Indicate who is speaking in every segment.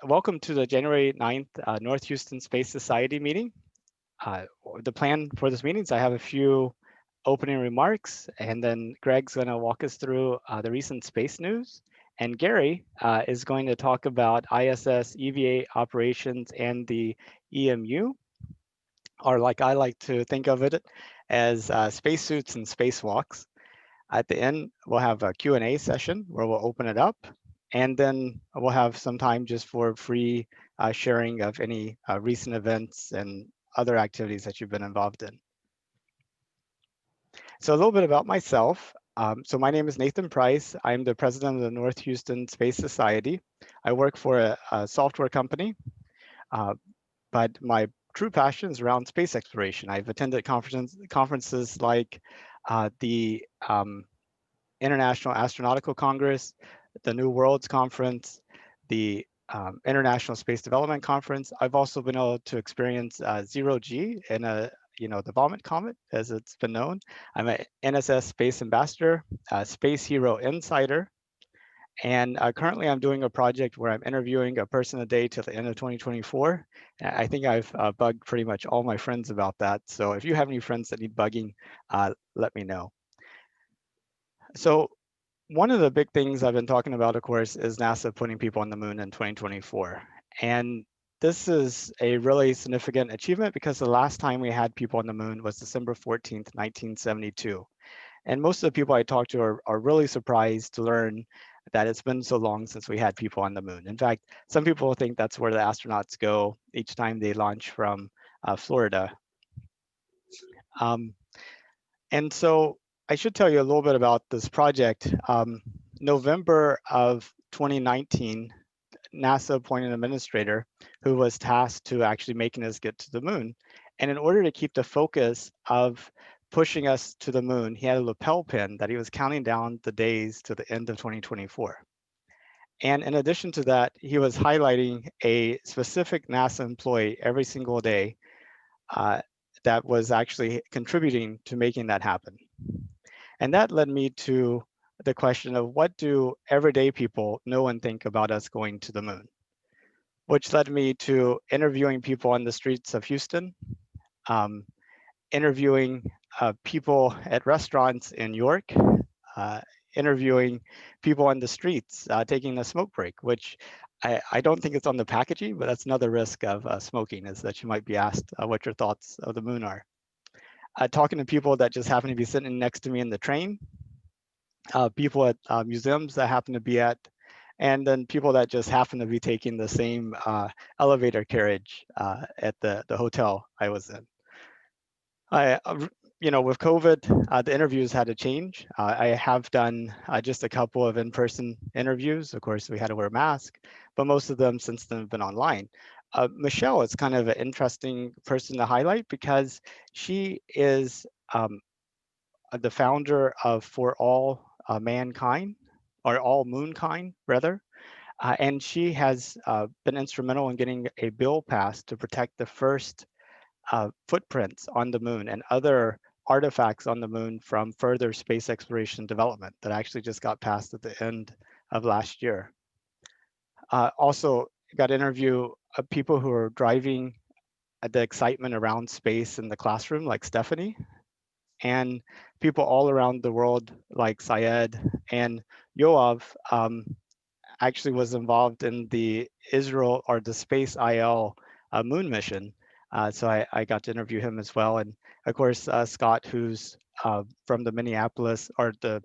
Speaker 1: Welcome to the January 9th North Houston Space Society meeting. Uh, the plan for this meeting is I have a few opening remarks, and then Greg's going to walk us through the recent space news. And Gary is going to talk about ISS, EVA operations, and the EMU, or like I like to think of it as spacesuits and spacewalks. At the end, we'll have a Q&A session where we'll open it up, and then we'll have some time just for free sharing of any recent events and other activities that you've been involved in. So a little bit about myself. So my name is Nathan Price. I'm the president of the North Houston Space Society. I work for a software company, but my true passion is around space exploration. I've attended conferences like the International Astronautical Congress, the New Worlds Conference, the International Space Development Conference. I've also been able to experience zero G in the Vomit Comet, as it's been known. I'm an NSS Space Ambassador, a Space Hero Insider, and currently I'm doing a project where I'm interviewing a person a day till the end of 2024. I think I've bugged pretty much all my friends about that. So if you have any friends that need bugging, let me know. So one of the big things I've been talking about, of course, is NASA putting people on the moon in 2024. And this is a really significant achievement because the last time we had people on the moon was December 14th, 1972. And most of the people I talk to are really surprised to learn that it's been so long since we had people on the moon. In fact, some people think that's where the astronauts go each time they launch from Florida. And so I should tell you a little bit about this project. November of 2019, NASA appointed an administrator who was tasked to actually making us get to the moon. And in order to keep the focus of pushing us to the moon, he had a lapel pin that he was counting down the days to the end of 2024. And in addition to that, he was highlighting a specific NASA employee every single day that was actually contributing to making that happen. And that led me to the question of what do everyday people know and think about us going to the moon? Which led me to interviewing people on the streets of Houston, interviewing people at restaurants in York, interviewing people on the streets taking a smoke break, which I don't think it's on the packaging, but that's another risk of smoking, is that you might be asked what your thoughts of the moon are. Talking to people that just happen to be sitting next to me in the train, people at museums that happen to be at, and then people that just happen to be taking the same elevator carriage at the hotel I was in. With COVID, the interviews had to change. I have done just a couple of in-person interviews. Of course, we had to wear a mask, but most of them since then have been online. Michelle is kind of an interesting person to highlight because she is the founder of For All Mankind, or All Moonkind, rather. And she has been instrumental in getting a bill passed to protect the first footprints on the moon and other artifacts on the moon from further space exploration and development that actually just got passed at the end of last year. Also got to interview people who are driving the excitement around space in the classroom, like Stephanie, and people all around the world like Syed and Yoav actually was involved in the Israel or the Space IL moon mission. So I got to interview him as well. And of course, Scott, who's from the Minneapolis or the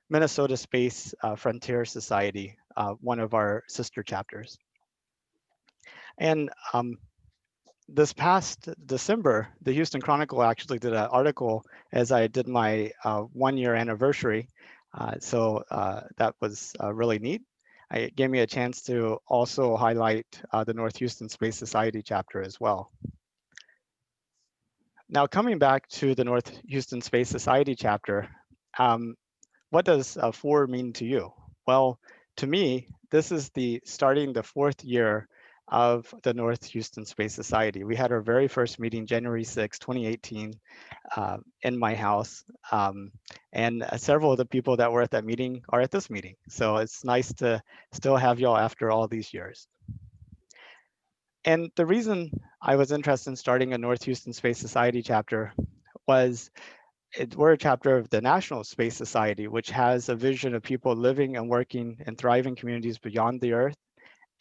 Speaker 1: Minnesota Space Frontier Society, one of our sister chapters. And this past December, the Houston Chronicle actually did an article as I did my 1-year anniversary. So that was really neat. It gave me a chance to also highlight the North Houston Space Society chapter as well. Now, coming back to the North Houston Space Society chapter, what does 4 mean to you? Well, to me, this is starting the 4th year of the North Houston Space Society. We had our very first meeting January 6, 2018, in my house. And several of the people that were at that meeting are at this meeting. So it's nice to still have y'all after all these years. And the reason I was interested in starting a North Houston Space Society chapter was we're a chapter of the National Space Society, which has a vision of people living and working in thriving communities beyond the Earth,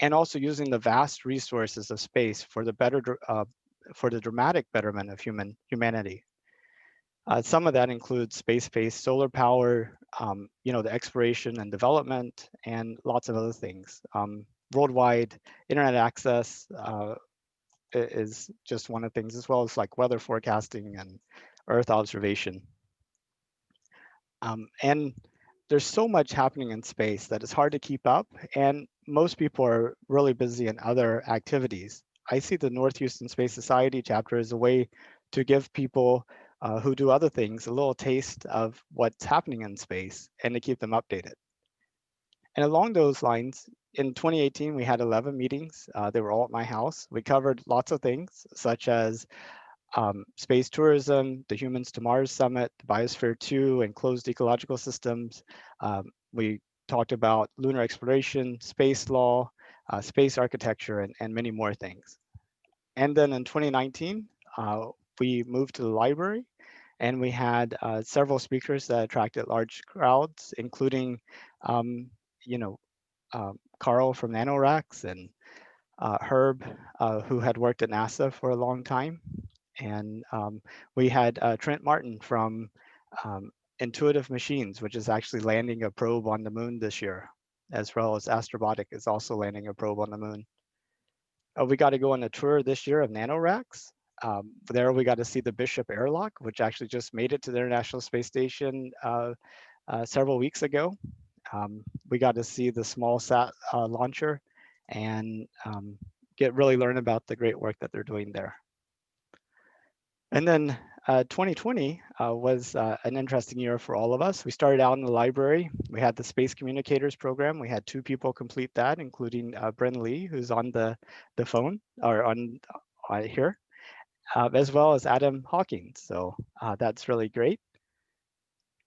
Speaker 1: and also using the vast resources of space for for the dramatic betterment of humanity. Some of that includes space-based solar power, the exploration and development, and lots of other things. Worldwide internet access is just one of the things, as well as like weather forecasting and Earth observation. And there's so much happening in space that it's hard to keep up, and most people are really busy in other activities. I see the North Houston Space Society chapter as a way to give people who do other things a little taste of what's happening in space and to keep them updated. And along those lines, in 2018, we had 11 meetings. They were all at my house. We covered lots of things, such as space tourism, the Humans to Mars Summit, the Biosphere 2, and closed ecological systems. We talked about lunar exploration, space law, space architecture, and many more things. And then in 2019, we moved to the library, and we had several speakers that attracted large crowds, including, um, you know, Carl from NanoRacks and Herb, who had worked at NASA for a long time. And we had Trent Martin from Intuitive Machines, which is actually landing a probe on the moon this year, as well as Astrobotic is also landing a probe on the moon. We got to go on a tour this year of NanoRacks. There we got to see the Bishop airlock, which actually just made it to the International Space Station several weeks ago. We got to see the small sat launcher and really learn about the great work that they're doing there. And then 2020 was an interesting year for all of us. We started out in the library. We had the Space Communicators program. We had 2 people complete that, including Bren Lee, who's on the phone or on here, as well as Adam Hawkins. So that's really great.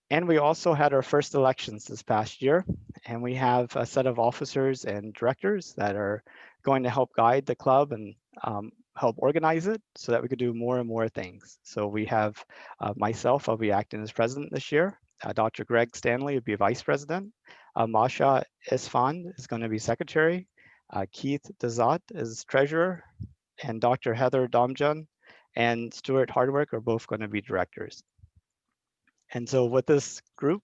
Speaker 1: And we also had our first elections this past year, and we have a set of officers and directors that are going to help guide the club and help organize it so that we could do more and more things. So we have myself, I'll be acting as president this year. Dr. Greg Stanley will be vice president. Masha Isfan is going to be secretary. Keith Dazat is treasurer, and Dr. Heather Domjan and Stuart Hardwick are both going to be directors. And so with this group,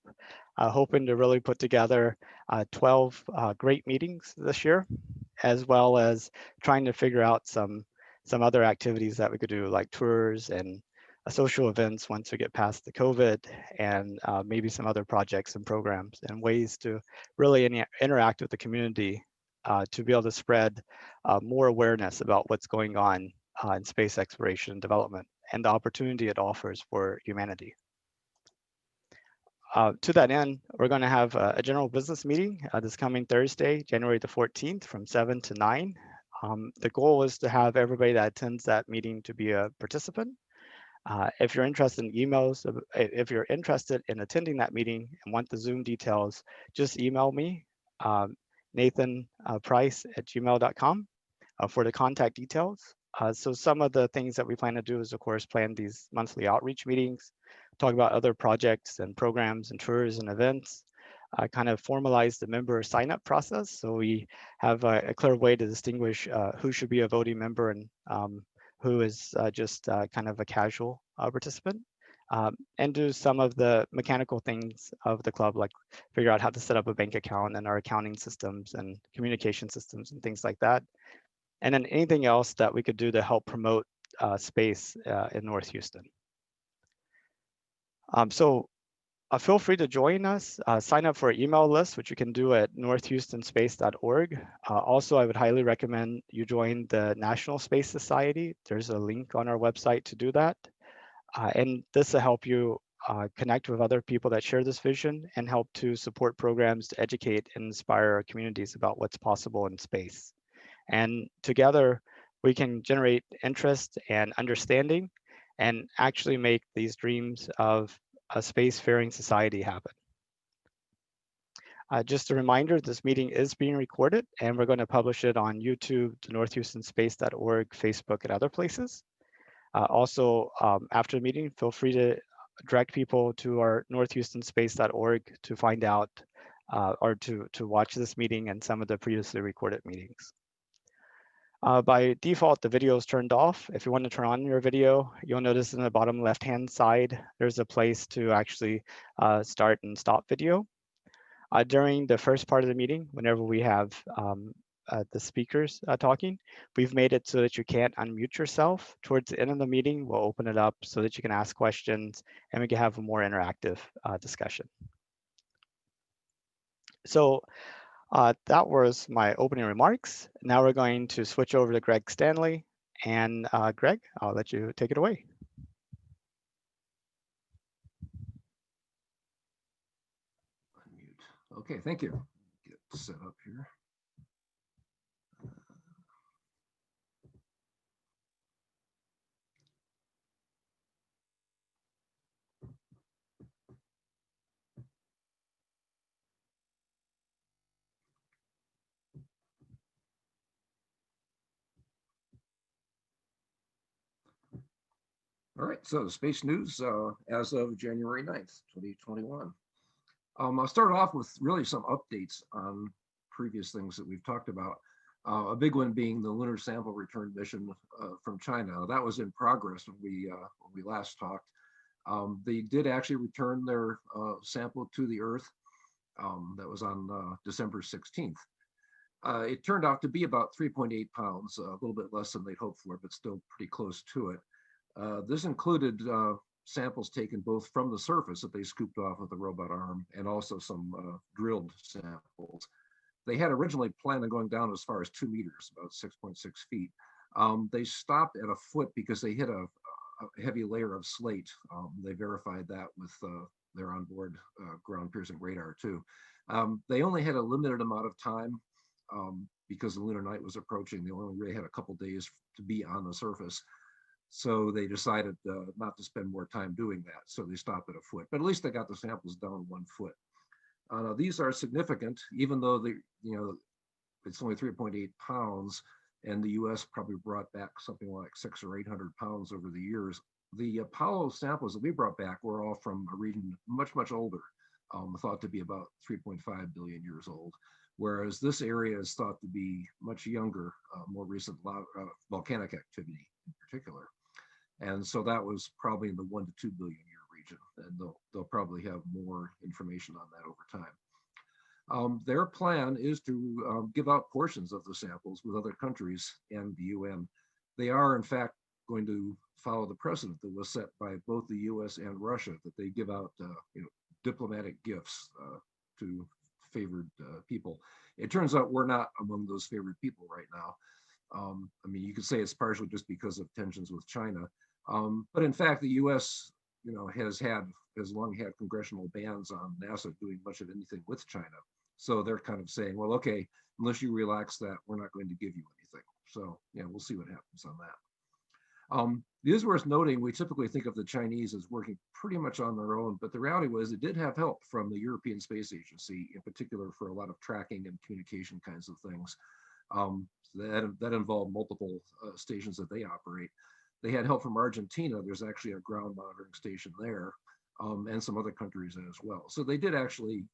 Speaker 1: hoping to really put together 12 great meetings this year, as well as trying to figure out some other activities that we could do, like tours and social events once we get past the COVID, and maybe some other projects and programs and ways to really interact with the community to be able to spread more awareness about what's going on in space exploration and development and the opportunity it offers for humanity. To that end, we're going to have a general business meeting this coming Thursday, January the 14th from 7 to 9. The goal is to have everybody that attends that meeting to be a participant. If you're interested in emails, if you're interested in attending that meeting and want the Zoom details, just email me, nathanprice@gmail.com for the contact details. So some of the things that we plan to do is, of course, plan these monthly outreach meetings, talk about other projects and programs and tours and events, kind of formalize the member sign-up process so we have a clear way to distinguish who should be a voting member and who is just kind of a casual participant, and do some of the mechanical things of the club, like figure out how to set up a bank account and our accounting systems and communication systems and things like that. And then anything else that we could do to help promote space in North Houston. So feel free to join us, sign up for an email list, which you can do at northhoustonspace.org. Also, I would highly recommend you join the National Space Society. There's a link on our website to do that. And this will help you connect with other people that share this vision and help to support programs to educate and inspire our communities about what's possible in space. And together, we can generate interest and understanding and actually make these dreams of a spacefaring society happen. Just a reminder, this meeting is being recorded and we're going to publish it on YouTube, the northhoustonspace.org, Facebook, and other places. Also, after the meeting, feel free to direct people to our northhoustonspace.org to find out or to watch this meeting and some of the previously recorded meetings. By default, the video is turned off. If you want to turn on your video, you'll notice in the bottom left-hand side, there's a place to actually start and stop video. During the first part of the meeting, whenever we have the speakers talking, we've made it so that you can't unmute yourself. Towards the end of the meeting, we'll open it up so that you can ask questions and we can have a more interactive discussion. So that was my opening remarks. Now we're going to switch over to Greg Stanley. And Greg, I'll let you take it away.
Speaker 2: Unmute. Okay, thank you. Get set up here. All right, so space news as of January 9th, 2021. I'll start off with really some updates on previous things that we've talked about. A big one being the lunar sample return mission from China. That was in progress when we last talked. They did actually return their sample to the Earth. That was on December 16th. It turned out to be about 3.8 pounds, a little bit less than they'd hoped for, but still pretty close to it. This included samples taken both from the surface that they scooped off with the robot arm and also some drilled samples. They had originally planned on going down as far as 2 meters, about 6.6 feet. They stopped at a foot because they hit a heavy layer of slate. They verified that with their onboard ground piercing radar too. They only had a limited amount of time because the lunar night was approaching. They only really had a couple days to be on the surface. So they decided not to spend more time doing that. So they stopped at a foot, but at least they got the samples down 1 foot. Now these are significant, even though it's only 3.8 pounds, and the U.S. probably brought back something like 600 or 800 pounds over the years. The Apollo samples that we brought back were all from a region much, much older, thought to be about 3.5 billion years old, whereas this area is thought to be much younger, more recent volcanic activity in particular. And so that was probably in the 1 to 2 billion year region, and they'll probably have more information on that over time. Their plan is to give out portions of the samples with other countries and the UN. They are, in fact, going to follow the precedent that was set by both the US and Russia, that they give out diplomatic gifts to favored people. It turns out we're not among those favored people right now. I mean, you could say it's partially just because of tensions with China, but in fact, the U.S. has long had congressional bans on NASA doing much of anything with China. So they're kind of saying, well, okay, unless you relax that, we're not going to give you anything. So yeah, we'll see what happens on that. It is worth noting, we typically think of the Chinese as working pretty much on their own, but the reality was it did have help from the European Space Agency, in particular for a lot of tracking and communication kinds of things. That involved multiple stations that they operate. They had help from Argentina. There's actually a ground monitoring station there, and some other countries as well. So they did actually,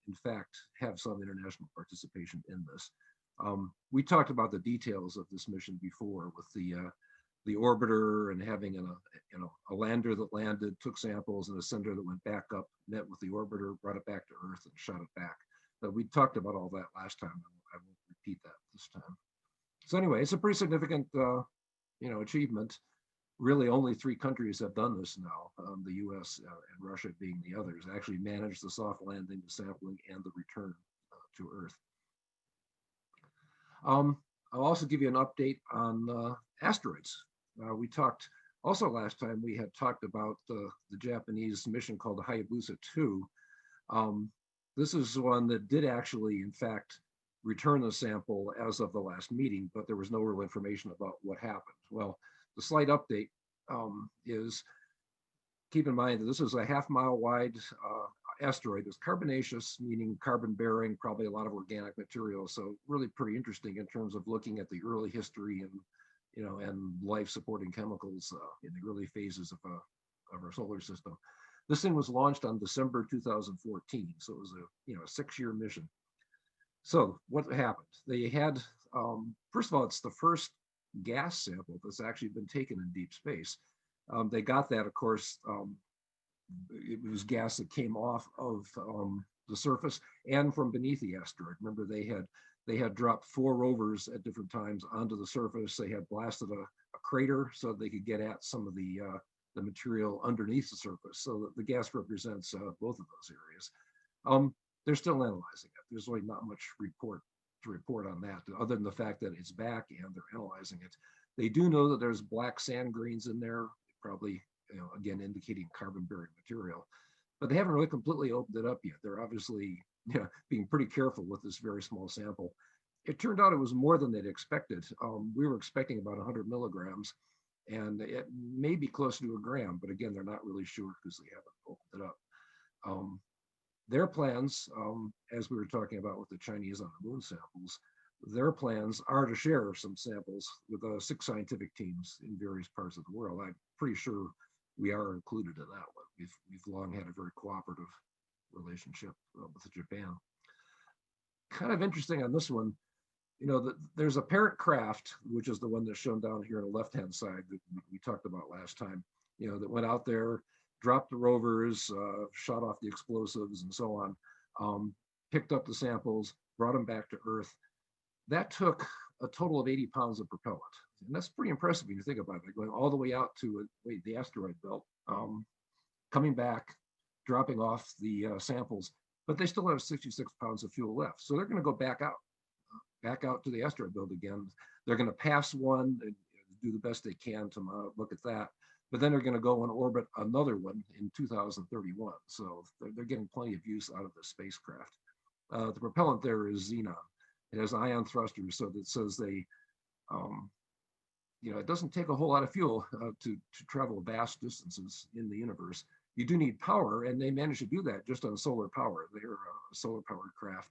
Speaker 2: in fact, have some international participation in this. We talked about the details of this mission before with the orbiter and having a lander that landed, took samples, and a sender that went back up, met with the orbiter, brought it back to Earth, and shot it back. But we talked about all that last time. I won't repeat that this time. So anyway, it's a pretty significant, achievement. Really, only 3 countries have done this now. The U.S. And Russia being the others, actually managed the soft landing, the sampling, and the return to Earth. I'll also give you an update on asteroids. We talked also last time. We had talked about the Japanese mission called the Hayabusa 2. This is one that did actually, in fact, return the sample as of the last meeting, but there was no real information about what happened. Well, the slight update is, keep in mind that this is a half-mile wide asteroid. It's carbonaceous, meaning carbon bearing, probably a lot of organic material. So really pretty interesting in terms of looking at the early history and, and life supporting chemicals in the early phases of our solar system. This thing was launched on December 2014. So it was a 6-year mission. So what happened? They had, first of all, it's the first gas sample that's actually been taken in deep space. They got that, of course, it was gas that came off of the surface and from beneath the asteroid. Remember, they had dropped 4 rovers at different times onto the surface. They had blasted a crater so they could get at some of the material underneath the surface. So the gas represents both of those areas. They're still analyzing it. There's really not much to report on that, other than the fact that it's back and they're analyzing it. They do know that there's black sand grains in there, probably, again, indicating carbon-bearing material, but they haven't really completely opened it up yet. They're obviously being pretty careful with this very small sample. It turned out it was more than they'd expected. We were expecting about 100 milligrams, and it may be close to a gram, but again, they're not really sure because they haven't opened it up. Their plans, as we were talking about with the Chinese on the moon samples, their plans are to share some samples with 6 scientific teams in various parts of the world. I'm pretty sure we are included in that one. We've long had a very cooperative relationship with Japan. Kind of interesting on this one, there's a parent craft, which is the one that's shown down here on the left-hand side that we talked about last time, that went out there, dropped the rovers, shot off the explosives and so on, picked up the samples, brought them back to Earth. That took a total of 80 pounds of propellant. And that's pretty impressive when you think about it, going all the way out to the asteroid belt, coming back, dropping off the samples, but they still have 66 pounds of fuel left. So they're going to go back out to the asteroid belt again. They're going to pass one and do the best they can to look at that. But then they're going to go and orbit another one in 2031. So they're getting plenty of use out of the spacecraft. The propellant there is xenon. It has ion thrusters, so that says they, it doesn't take a whole lot of fuel to travel vast distances in the universe. You do need power, and they managed to do that just on solar power. They're a solar-powered craft.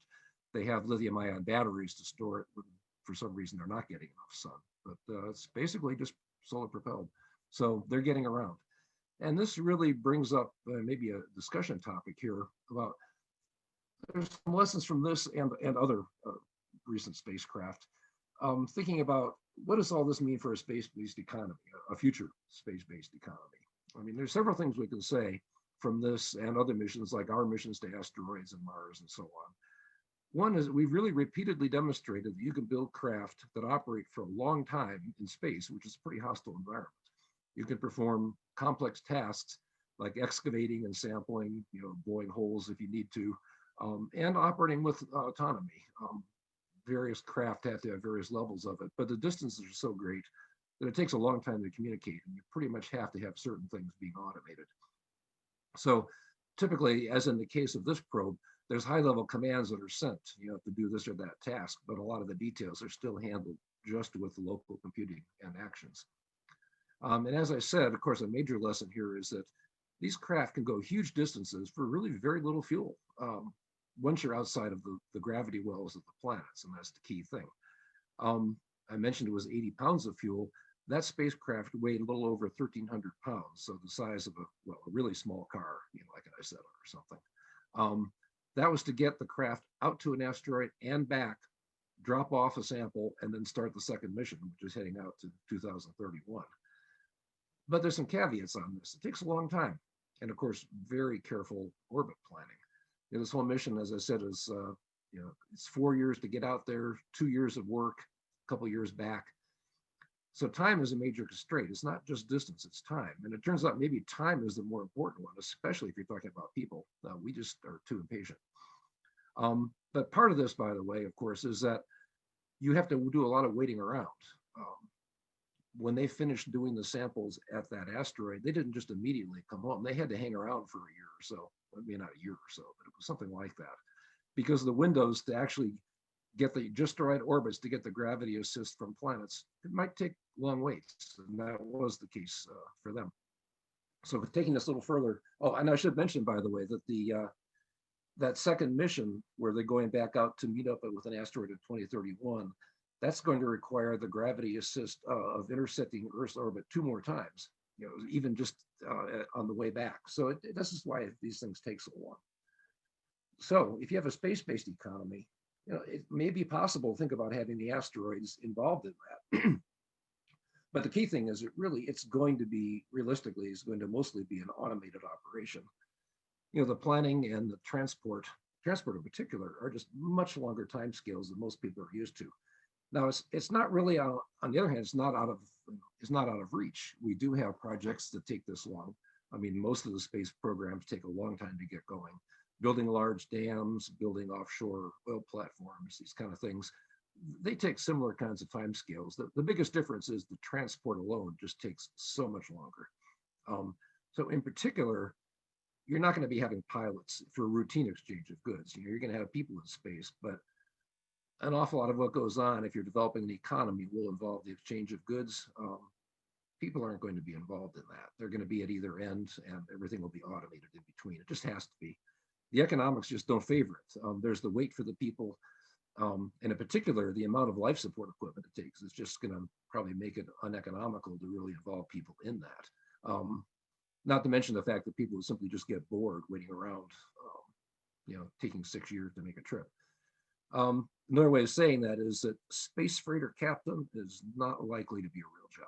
Speaker 2: They have lithium-ion batteries to store it when, for some reason, they're not getting enough sun. But it's basically just solar-propelled. So they're getting around. And this really brings up maybe a discussion topic here about, there's some lessons from this and other recent spacecraft, thinking about what does all this mean for a space-based economy, a future space-based economy. I mean, there's several things we can say from this and other missions, like our missions to asteroids and Mars and so on. One is we've really repeatedly demonstrated that you can build craft that operate for a long time in space, which is a pretty hostile environment. You can perform complex tasks like excavating and sampling, blowing holes if you need to, and operating with autonomy. Various craft have to have various levels of it, but the distances are so great that it takes a long time to communicate, and you pretty much have to have certain things being automated. So typically, as in the case of this probe, there's high-level commands that are sent, to do this or that task, but a lot of the details are still handled just with local computing and actions. And as I said, of course, a major lesson here is that these craft can go huge distances for really very little fuel. Once you're outside of the gravity wells of the planets, and that's the key thing. I mentioned it was 80 pounds of fuel. That spacecraft weighed a little over 1,300 pounds, so the size of a really small car, like an Isetta or something. That was to get the craft out to an asteroid and back, drop off a sample, and then start the second mission, which is heading out to 2031. But there's some caveats on this. It takes a long time, and of course, very careful orbit planning. This whole mission, as I said, is it's 4 years to get out there, 2 years of work, a couple years back. So time is a major constraint. It's not just distance, it's time. And it turns out maybe time is the more important one, especially if you're talking about people. We just are too impatient. But part of this, by the way, of course, is that you have to do a lot of waiting around. When they finished doing the samples at that asteroid, they didn't just immediately come home. They had to hang around for a year or so. I mean, not a year or so, but it was something like that. Because the windows to actually get just the right orbits to get the gravity assist from planets, it might take long waits. And that was the case for them. So taking this a little further, oh, and I should mention, by the way, that that second mission where they're going back out to meet up with an asteroid in 2031, that's going to require the gravity assist of intersecting Earth's orbit 2 more times, even just on the way back. So this is why these things take so long. So if you have a space-based economy, it may be possible to think about having the asteroids involved in that. But the key thing is it's going to be, realistically, is going to mostly be an automated operation. The planning and the transport in particular, are just much longer timescales than most people are used to. Now, it's not really, on the other hand, it's not out of reach. We do have projects that take this long. I mean, most of the space programs take a long time to get going. Building large dams, building offshore oil platforms, these kind of things, they take similar kinds of timescales. The biggest difference is the transport alone just takes so much longer. So in particular, you're not going to be having pilots for routine exchange of goods. You're going to have people in space, but an awful lot of what goes on if you're developing an economy will involve the exchange of goods. People aren't going to be involved in that. They're going to be at either end, and everything will be automated in between. It just has to be. The economics just don't favor it. There's the wait for the people, and in particular, the amount of life support equipment it takes is just going to probably make it uneconomical to really involve people in that. Not to mention the fact that people will simply just get bored waiting around, taking 6 years to make a trip. Another way of saying that is that space freighter captain is not likely to be a real job.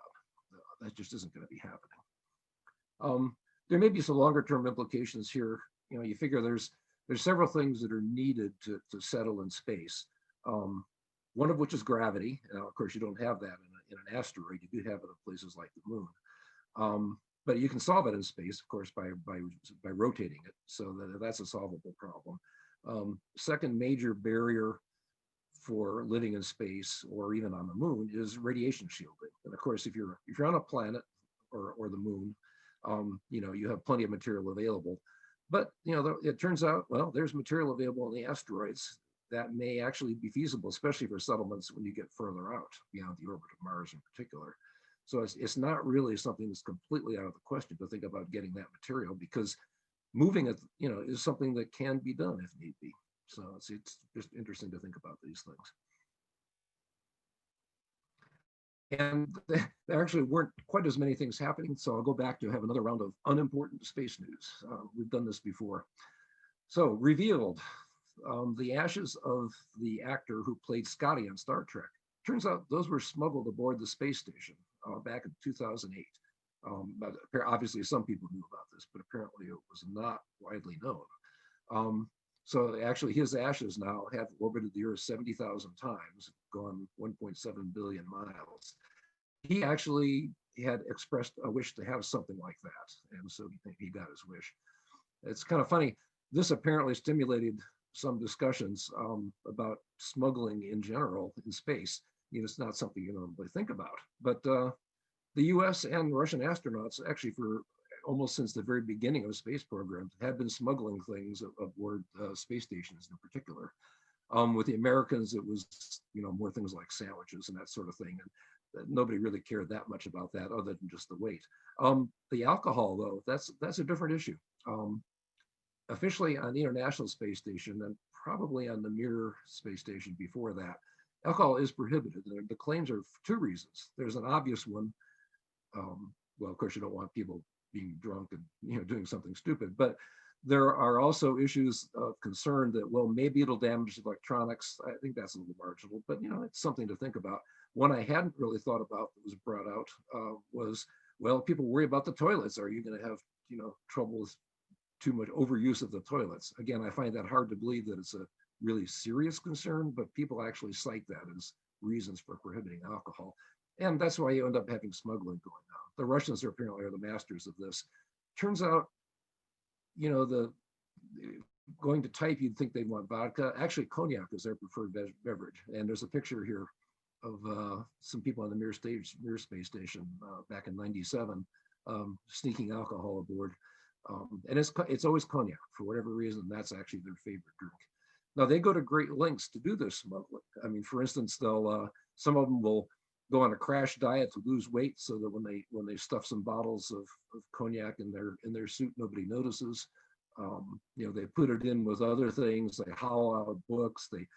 Speaker 2: That just isn't going to be happening. There may be some longer term implications here. You figure there's several things that are needed to settle in space. One of which is gravity. Now, of course, you don't have that in an asteroid. You do have it in places like the moon. But you can solve it in space, of course, by rotating it. So that's a solvable problem. Second major barrier for living in space or even on the moon is radiation shielding. And of course, if you're on a planet or the moon, you have plenty of material available. But it turns out, well, there's material available on the asteroids that may actually be feasible, especially for settlements when you get further out beyond the orbit of Mars in particular. So it's not really something that's completely out of the question to think about getting that material, because moving it, is something that can be done if need be. So it's just interesting to think about these things. And there actually weren't quite as many things happening. So I'll go back to have another round of unimportant space news. We've done this before. So revealed, the ashes of the actor who played Scotty on Star Trek. Turns out those were smuggled aboard the space station back in 2008. But obviously some people knew about this, but apparently it was not widely known. So actually his ashes now have orbited the Earth 70,000 times, gone 1.7 billion miles. He actually had expressed a wish to have something like that, and so he got his wish. It's kind of funny. This apparently stimulated some discussions about smuggling in general in space. It's not something you normally think about, but the US and Russian astronauts actually for almost since the very beginning of space programs have been smuggling things aboard space stations in particular. With the Americans, it was, more things like sandwiches and that sort of thing. And nobody really cared that much about that other than just the weight. The alcohol, though, that's a different issue. Officially on the International Space Station and probably on the Mir space station before that, alcohol is prohibited. The claims are for 2 reasons. There's an obvious one. Well, of course, you don't want people being drunk and doing something stupid, but there are also issues of concern that, well, maybe it'll damage electronics. I think that's a little marginal, but it's something to think about. One I hadn't really thought about that was brought out was, well, people worry about the toilets. Are you going to have trouble with too much overuse of the toilets? Again, I find that hard to believe that it's a really serious concern, but people actually cite that as reasons for prohibiting alcohol. And that's why you end up having smuggling going on. The Russians apparently are the masters of this. Turns out, going to type, you'd think they'd want vodka. Actually, cognac is their preferred beverage. And there's a picture here of some people on the Mir space station back in '97 sneaking alcohol aboard. And it's always cognac for whatever reason. That's actually their favorite drink. Now they go to great lengths to do this smuggling. I mean, for instance, some of them will go on a crash diet to lose weight, so that when they stuff some bottles of cognac in their suit, nobody notices. They put it in with other things. They hollow out books. They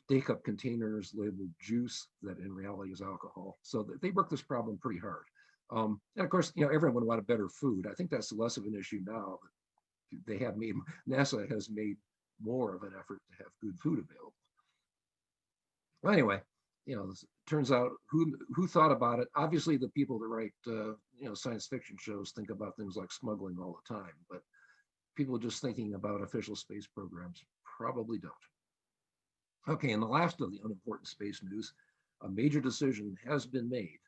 Speaker 2: take up containers labeled juice that in reality is alcohol. So they work this problem pretty hard. And of course, everyone would want a better food. I think that's less of an issue now. They have made, NASA has made more of an effort to have good food available. Well, anyway, it turns out who thought about it. Obviously, the people that write science fiction shows think about things like smuggling all the time, but people just thinking about official space programs probably don't. Okay, and the last of the unimportant space news, a major decision has been made.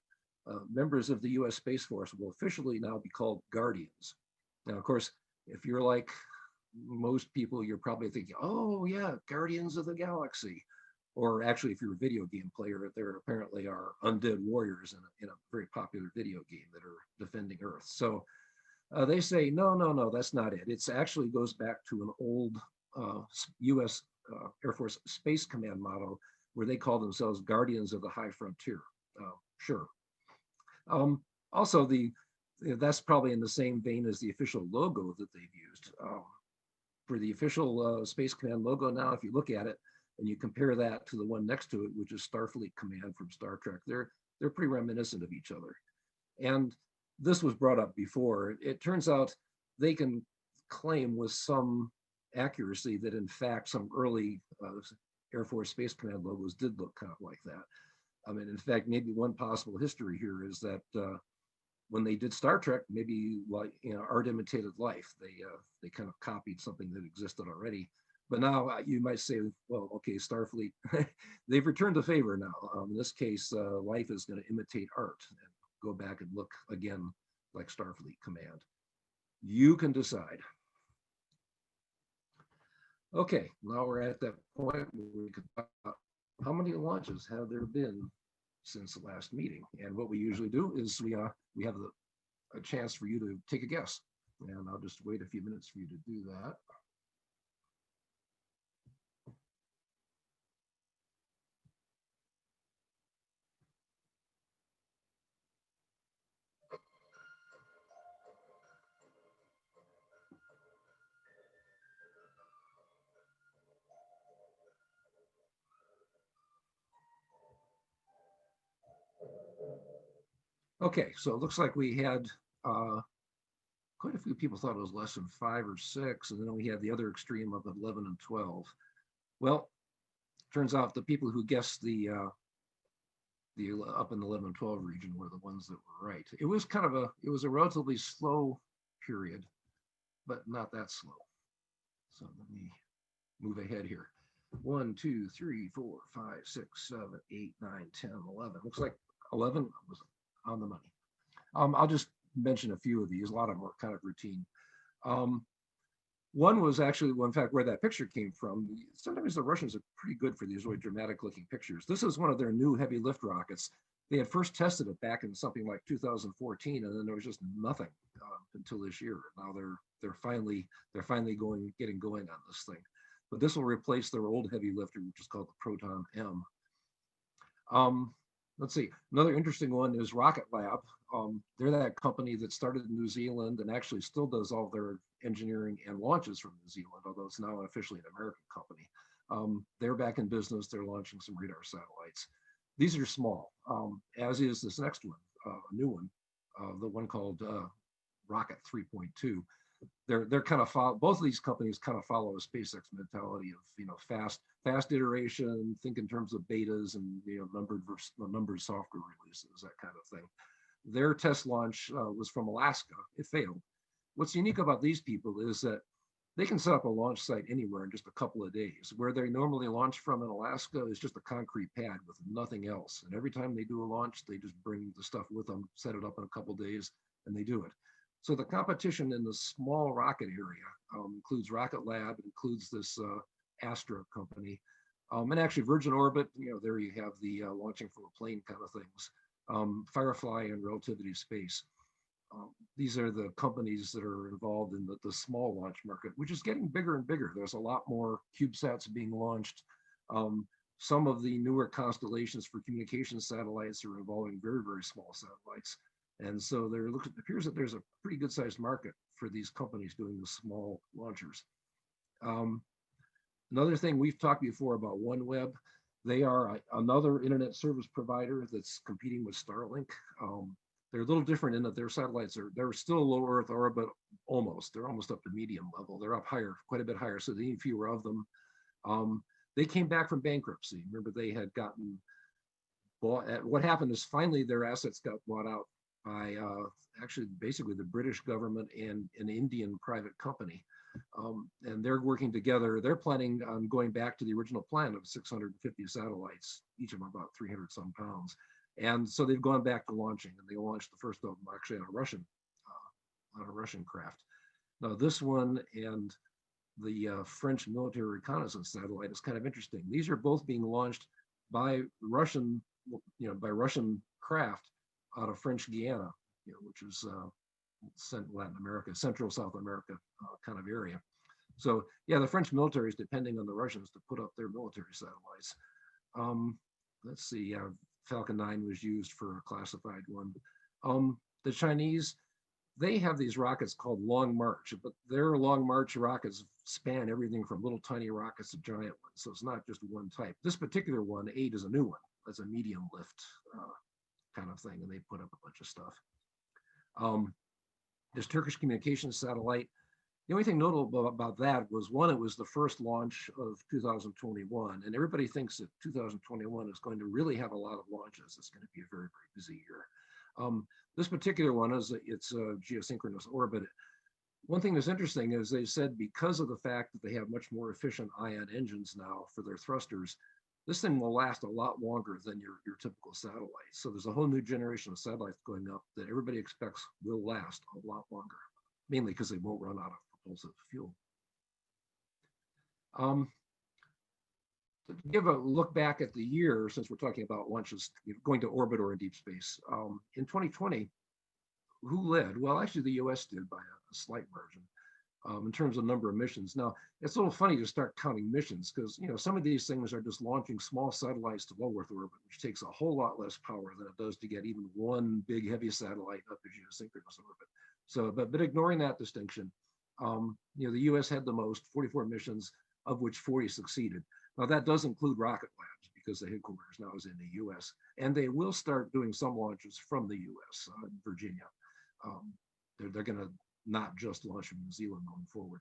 Speaker 2: Members of the U.S. Space Force will officially now be called Guardians. Now, of course, if you're like most people, you're probably thinking, oh yeah, Guardians of the Galaxy. Or actually, if you're a video game player, there apparently are undead warriors in a very popular video game that are defending Earth. So they say, no, that's not it. It actually goes back to an old U.S. Air Force Space Command motto where they call themselves Guardians of the High Frontier. Sure. Also, that's probably in the same vein as the official logo that they've used. For the official Space Command logo now, if you look at it, and you compare that to the one next to it, which is Starfleet Command from Star Trek, they're pretty reminiscent of each other. And this was brought up before. It turns out they can claim with some accuracy that in fact some early Air Force Space Command logos did look kind of like that. I mean, in fact, maybe one possible history here is that when they did Star Trek, maybe like art imitated life. They kind of copied something that existed already. But now you might say, well, okay, Starfleet, they've returned the favor now. In this case, life is going to imitate art and go back and look again like Starfleet Command. You can decide. Okay, now we're at that point where we can talk about how many launches have there been since the last meeting. And what we usually do is we have a chance for you to take a guess. And I'll just wait a few minutes for you to do that. Okay, so it looks like we had quite a few people thought it was less than 5 or 6, and then we had the other extreme of 11 and 12. Well, turns out the people who guessed the up in the 11 and 12 region were the ones that were right. It was a relatively slow period, but not that slow. So let me move ahead here. 1, 2, 3, 4, 5, 6, 7, 8, 9, 10, 11. Looks like 11 was on the money. I'll just mention a few of these. A lot of them are kind of routine. One was actually, well, in fact, where that picture came from. Sometimes the Russians are pretty good for these really dramatic looking pictures. This is one of their new heavy lift rockets. They had first tested it back in something like 2014, and then there was just nothing until this year. Now they're finally getting going on this thing. But this will replace their old heavy lifter, which is called the Proton M. Let's see. Another interesting one is Rocket Lab. They're that company that started in New Zealand and actually still does all their engineering and launches from New Zealand, although it's now officially an American company. They're back in business. They're launching some radar satellites. These are small, as is this next one, a new one, the one called Rocket 3.2. They're kind of both of these companies kind of follow a SpaceX mentality of fast iteration, think in terms of betas and numbered software releases, that kind of thing. Their test launch was from Alaska. It failed. What's unique about these people is that they can set up a launch site anywhere in just a couple of days. Where they normally launch from in Alaska is just a concrete pad with nothing else. And every time they do a launch, they just bring the stuff with them, set it up in a couple of days, and they do it. So the competition in the small rocket area includes Rocket Lab, includes this Astra company, and actually Virgin Orbit. There you have the launching from a plane kind of things. Firefly and Relativity Space. These are the companies that are involved in the small launch market, which is getting bigger and bigger. There's a lot more CubeSats being launched. Some of the newer constellations for communication satellites are involving very, very small satellites. And so it appears that there's a pretty good sized market for these companies doing the small launchers. Another thing we've talked before about OneWeb, they are another internet service provider that's competing with Starlink. They're a little different in that their satellites they're still low Earth orbit, almost. They're almost up to medium level. They're up higher, quite a bit higher, so they need fewer of them. They came back from bankruptcy. Remember, they had gotten bought. What happened is finally their assets got bought out by actually basically the British government and an Indian private company. And they're working together. They're planning on going back to the original plan of 650 satellites, each of them about 300 some pounds. And so they've gone back to launching, and they launched the first of them actually on a Russian craft. Now this one and the French military reconnaissance satellite is kind of interesting. These are both being launched by Russian craft out of French Guiana, which is Latin America, Central South America kind of area. So yeah, the French military is depending on the Russians to put up their military satellites. Let's see, Falcon 9 was used for a classified one. The Chinese, they have these rockets called Long March, but their Long March rockets span everything from little tiny rockets to giant ones. So it's not just one type. This particular one, 8, is a new one. That's a medium lift kind of thing, and they put up a bunch of stuff. This Turkish communications satellite, the only thing notable about that was, one, it was the first launch of 2021, and everybody thinks that 2021 is going to really have a lot of launches. It's going to be a very, very busy year. This particular one it's a geosynchronous orbit. One thing that's interesting is they said because of the fact that they have much more efficient ion engines now for their thrusters, this thing will last a lot longer than your typical satellite. So there's a whole new generation of satellites going up that everybody expects will last a lot longer, mainly because they won't run out of propulsive fuel. To give a look back at the year, since we're talking about launches going to orbit or in deep space, in 2020, who led? Well, actually, the US did by a slight margin in terms of number of missions. Now, it's a little funny to start counting missions because, some of these things are just launching small satellites to low Earth orbit, which takes a whole lot less power than it does to get even one big heavy satellite up to geosynchronous orbit. So, but ignoring that distinction, the US had the most, 44 missions, of which 40 succeeded. Now, that does include Rocket Labs because the headquarters now is in the US, and they will start doing some launches from the US, Virginia. They're going to not just launch from New Zealand going forward.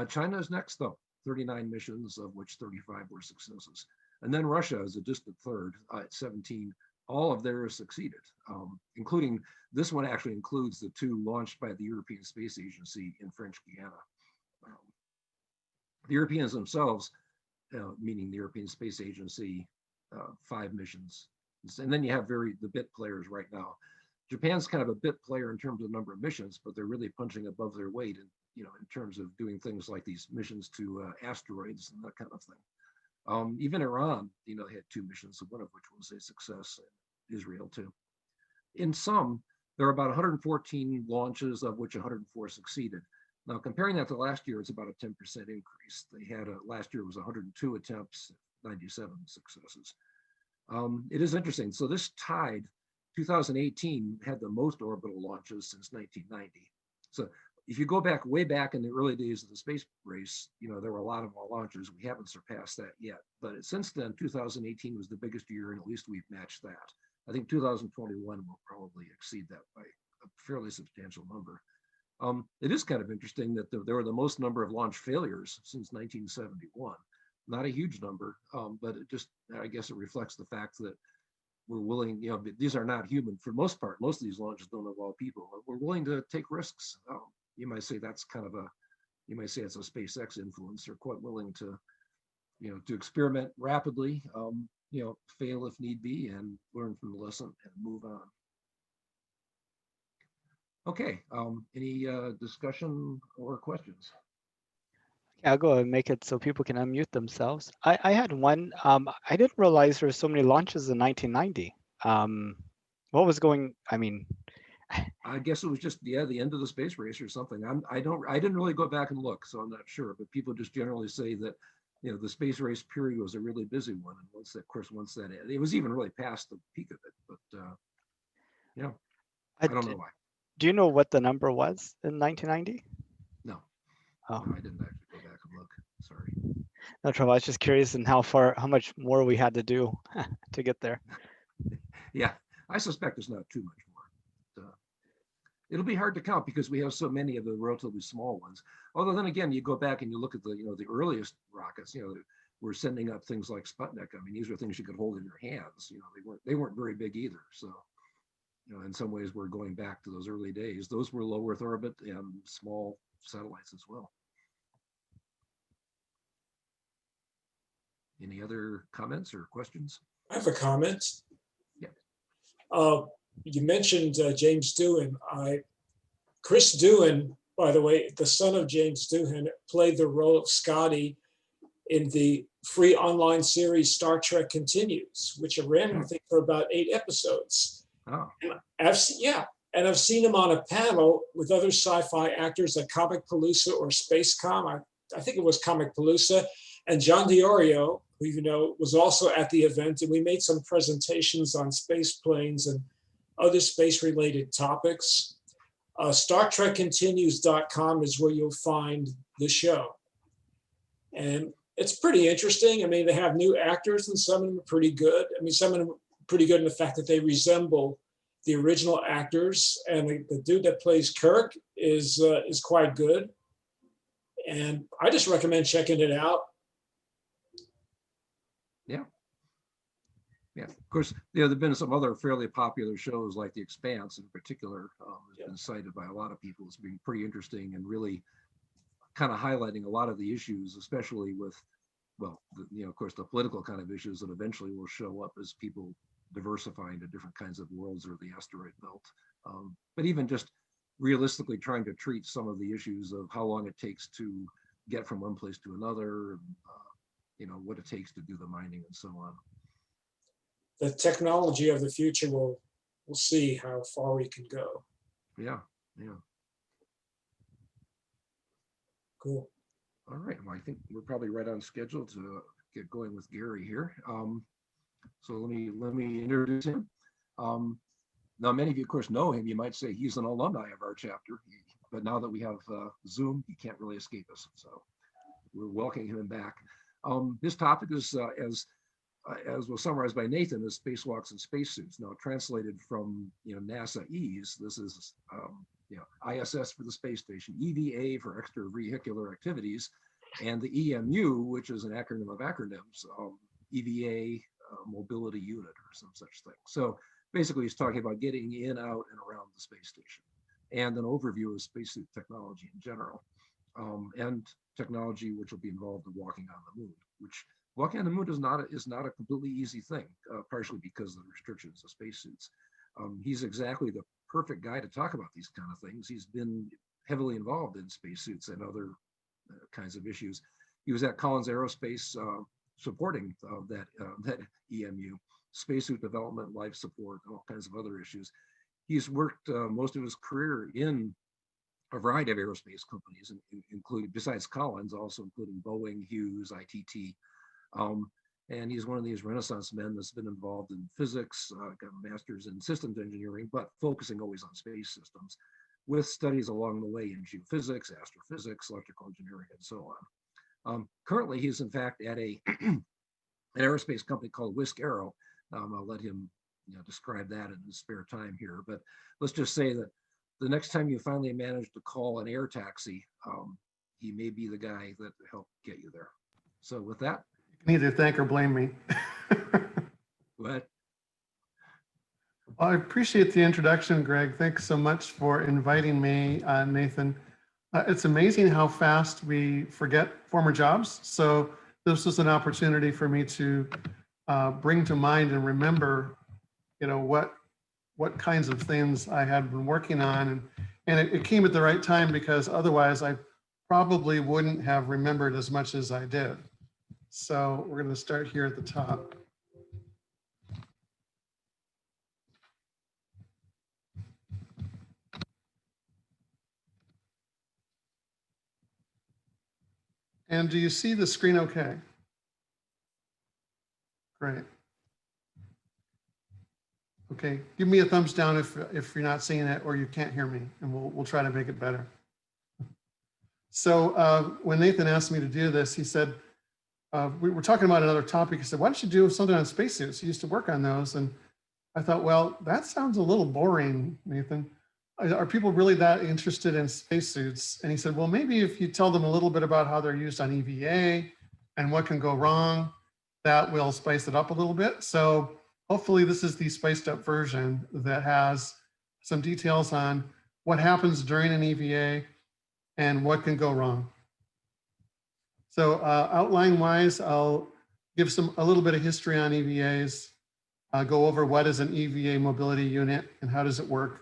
Speaker 2: China is next, though, 39 missions, of which 35 were successes. And then Russia is a distant third at 17. All of theirs succeeded, including this one actually includes the 2 launched by the European Space Agency in French Guiana. The Europeans themselves, meaning the European Space Agency, 5 missions. And then you have the bit players right now. Japan's kind of a bit player in terms of the number of missions, but they're really punching above their weight in terms of doing things like these missions to asteroids and that kind of thing. Even Iran, they had 2 missions, one of which was a success, and Israel too. In sum, there are about 114 launches, of which 104 succeeded. Now, comparing that to last year, it's about a 10% increase. They had last year was 102 attempts, 97 successes. It is interesting. So this tied 2018 had the most orbital launches since 1990. So if you go back way back in the early days of the space race, there were a lot of more launches. We haven't surpassed that yet. But since then, 2018 was the biggest year, and at least we've matched that. I think 2021 will probably exceed that by a fairly substantial number. It is kind of interesting that there were the most number of launch failures since 1971. Not a huge number, but I guess it reflects the fact that we're willing, these are not human for the most part. Most of these launches don't involve people. We're willing to take risks. You might say that's you might say it's a SpaceX influence. They're quite willing to, to experiment rapidly, fail if need be, and learn from the lesson and move on. Okay, any discussion or questions?
Speaker 1: Yeah, I'll go and make it so people can unmute themselves. I had one. I didn't realize there were so many launches in 1990. What was going?
Speaker 2: I guess it was just the end of the space race or something. I didn't really go back and look, so I'm not sure. But people just generally say that the space race period was a really busy one, and once that ended, it was even really past the peak of it. But I don't know why.
Speaker 1: Do you know what the number was in 1990?
Speaker 2: No,
Speaker 1: Oh,
Speaker 2: no, I didn't actually go back and look. Sorry.
Speaker 1: no trouble. I was just curious in how much more we had to do to get there.
Speaker 2: Yeah, I suspect it's not too much more. It'll be hard to count because we have so many of the relatively small ones. Although then again, you go back and you look at the earliest rockets. We're sending up things like Sputnik. I mean, these are things you could hold in your hands. They weren't very big either. So in some ways, we're going back to those early days. Those were low Earth orbit and small satellites as well. Any other comments or questions?
Speaker 3: I have a comment.
Speaker 2: Yeah.
Speaker 3: You mentioned James Doohan. Chris Doohan, by the way, the son of James Doohan, played the role of Scotty in the free online series Star Trek Continues, which ran, I think, for about 8 episodes.
Speaker 2: Oh.
Speaker 3: And I've seen him on a panel with other sci-fi actors at Comic Palooza or Spacecom. I think it was Comic Palooza. And John DiOrio, who was also at the event, and we made some presentations on space planes and other space-related topics. StarTrekContinues.com is where you'll find the show. And it's pretty interesting. I mean, they have new actors, and some of them are pretty good. I mean, some of them are pretty good in the fact that they resemble the original actors. And the dude that plays Kirk is quite good. And I just recommend checking it out.
Speaker 2: Yeah, of course, there have been some other fairly popular shows like The Expanse in particular, has been cited by a lot of people as being pretty interesting and really kind of highlighting a lot of the issues, especially with, of course, the political kind of issues that eventually will show up as people diversify into different kinds of worlds or the asteroid belt. But even just realistically trying to treat some of the issues of how long it takes to get from one place to another, what it takes to do the mining and so on.
Speaker 3: The technology of the future we'll see how far we can go.
Speaker 2: Yeah.
Speaker 3: Cool.
Speaker 2: All right. Well, I think we're probably right on schedule to get going with Gary here. So let me introduce him. Now, many of you, of course, know him. You might say he's an alumni of our chapter, but now that we have Zoom, he can't really escape us. So we're welcoming him back. This topic is, as was summarized by Nathan, is spacewalks and spacesuits. Now, translated from NASA EASE, this is ISS for the space station, EVA for extra-vehicular activities, and the EMU, which is an acronym of acronyms, EVA mobility unit or some such thing. So basically, he's talking about getting in, out, and around the space station, and an overview of spacesuit technology in general, and technology which will be involved in walking on the moon, which walking on the moon is not a completely easy thing, partially because of the restrictions of spacesuits. He's exactly the perfect guy to talk about these kind of things. He's been heavily involved in spacesuits and other kinds of issues. He was at Collins Aerospace supporting that EMU, spacesuit development, life support, and all kinds of other issues. He's worked most of his career in a variety of aerospace companies, including, besides Collins, also including Boeing, Hughes, ITT. And he's one of these Renaissance men that's been involved in physics, got a master's in systems engineering, but focusing always on space systems, with studies along the way in geophysics, astrophysics, electrical engineering, and so on. Currently, he's in fact at an aerospace company called Whisk Aero. I'll let him describe that in his spare time here, but let's just say that the next time you finally manage to call an air taxi, he may be the guy that helped get you there. So with that,
Speaker 4: you can either thank or blame me.
Speaker 2: What?
Speaker 4: Well, I appreciate the introduction, Greg. Thanks so much for inviting me, Nathan. It's amazing how fast we forget former jobs. So this was an opportunity for me to bring to mind and remember, what kinds of things I had been working on. And it came at the right time, because otherwise I probably wouldn't have remembered as much as I did. So we're going to start here at the top. And do you see the screen okay? Great. Okay, give me a thumbs down if you're not seeing it or you can't hear me, and we'll try to make it better. So when Nathan asked me to do this, he said, we were talking about another topic. He said, why don't you do something on spacesuits? He used to work on those. And I thought, well, that sounds a little boring, Nathan. Are people really that interested in spacesuits? And he said, well, maybe if you tell them a little bit about how they're used on EVA and what can go wrong, that will spice it up a little bit. So hopefully this is the spiced up version that has some details on what happens during an EVA and what can go wrong. So outline wise, I'll give a little bit of history on EVAs, go over what is an EVA mobility unit and how does it work.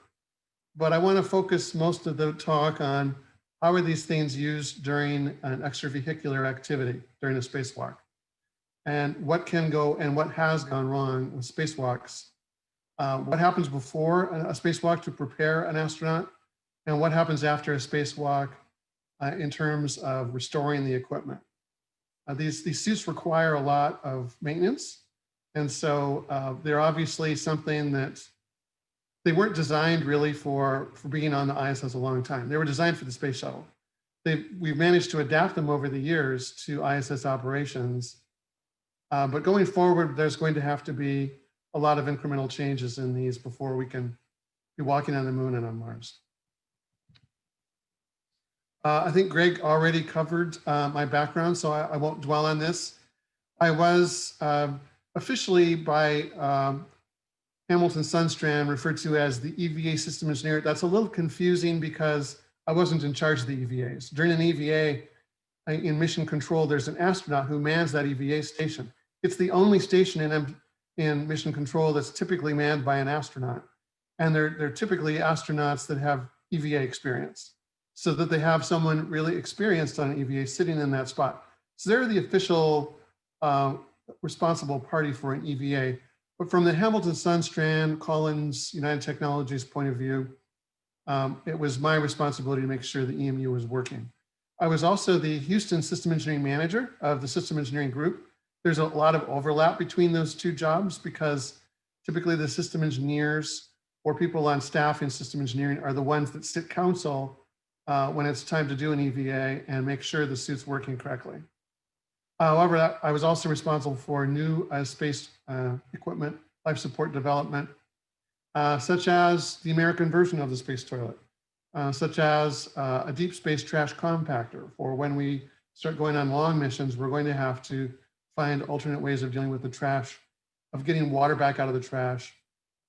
Speaker 4: But I want to focus most of the talk on how are these things used during an extravehicular activity during a spacewalk, and what can go and what has gone wrong with spacewalks. What happens before a spacewalk to prepare an astronaut, and what happens after a spacewalk in terms of restoring the equipment. These suits require a lot of maintenance, and so they're obviously something that they weren't designed really for being on the ISS a long time. They were designed for the space shuttle. We've managed to adapt them over the years to ISS operations, but going forward, there's going to have to be a lot of incremental changes in these before we can be walking on the moon and on Mars. I think Greg already covered my background, so I won't dwell on this. I was officially by Hamilton Sundstrand referred to as the EVA System Engineer. That's a little confusing because I wasn't in charge of the EVAs. During an EVA in mission control, there's an astronaut who mans that EVA station. It's the only station in mission control that's typically manned by an astronaut. And they're typically astronauts that have EVA experience, so that they have someone really experienced on an EVA sitting in that spot. So they're the official responsible party for an EVA. But from the Hamilton Sundstrand, Collins, United Technologies point of view, it was my responsibility to make sure the EMU was working. I was also the Houston System Engineering Manager of the System Engineering Group. There's a lot of overlap between those two jobs because typically the system engineers or people on staff in system engineering are the ones that sit counsel when it's time to do an EVA and make sure the suit's working correctly. However, I was also responsible for new space equipment, life support development, such as the American version of the space toilet, such as a deep space trash compactor. For when we start going on long missions, we're going to have to find alternate ways of dealing with the trash, of getting water back out of the trash.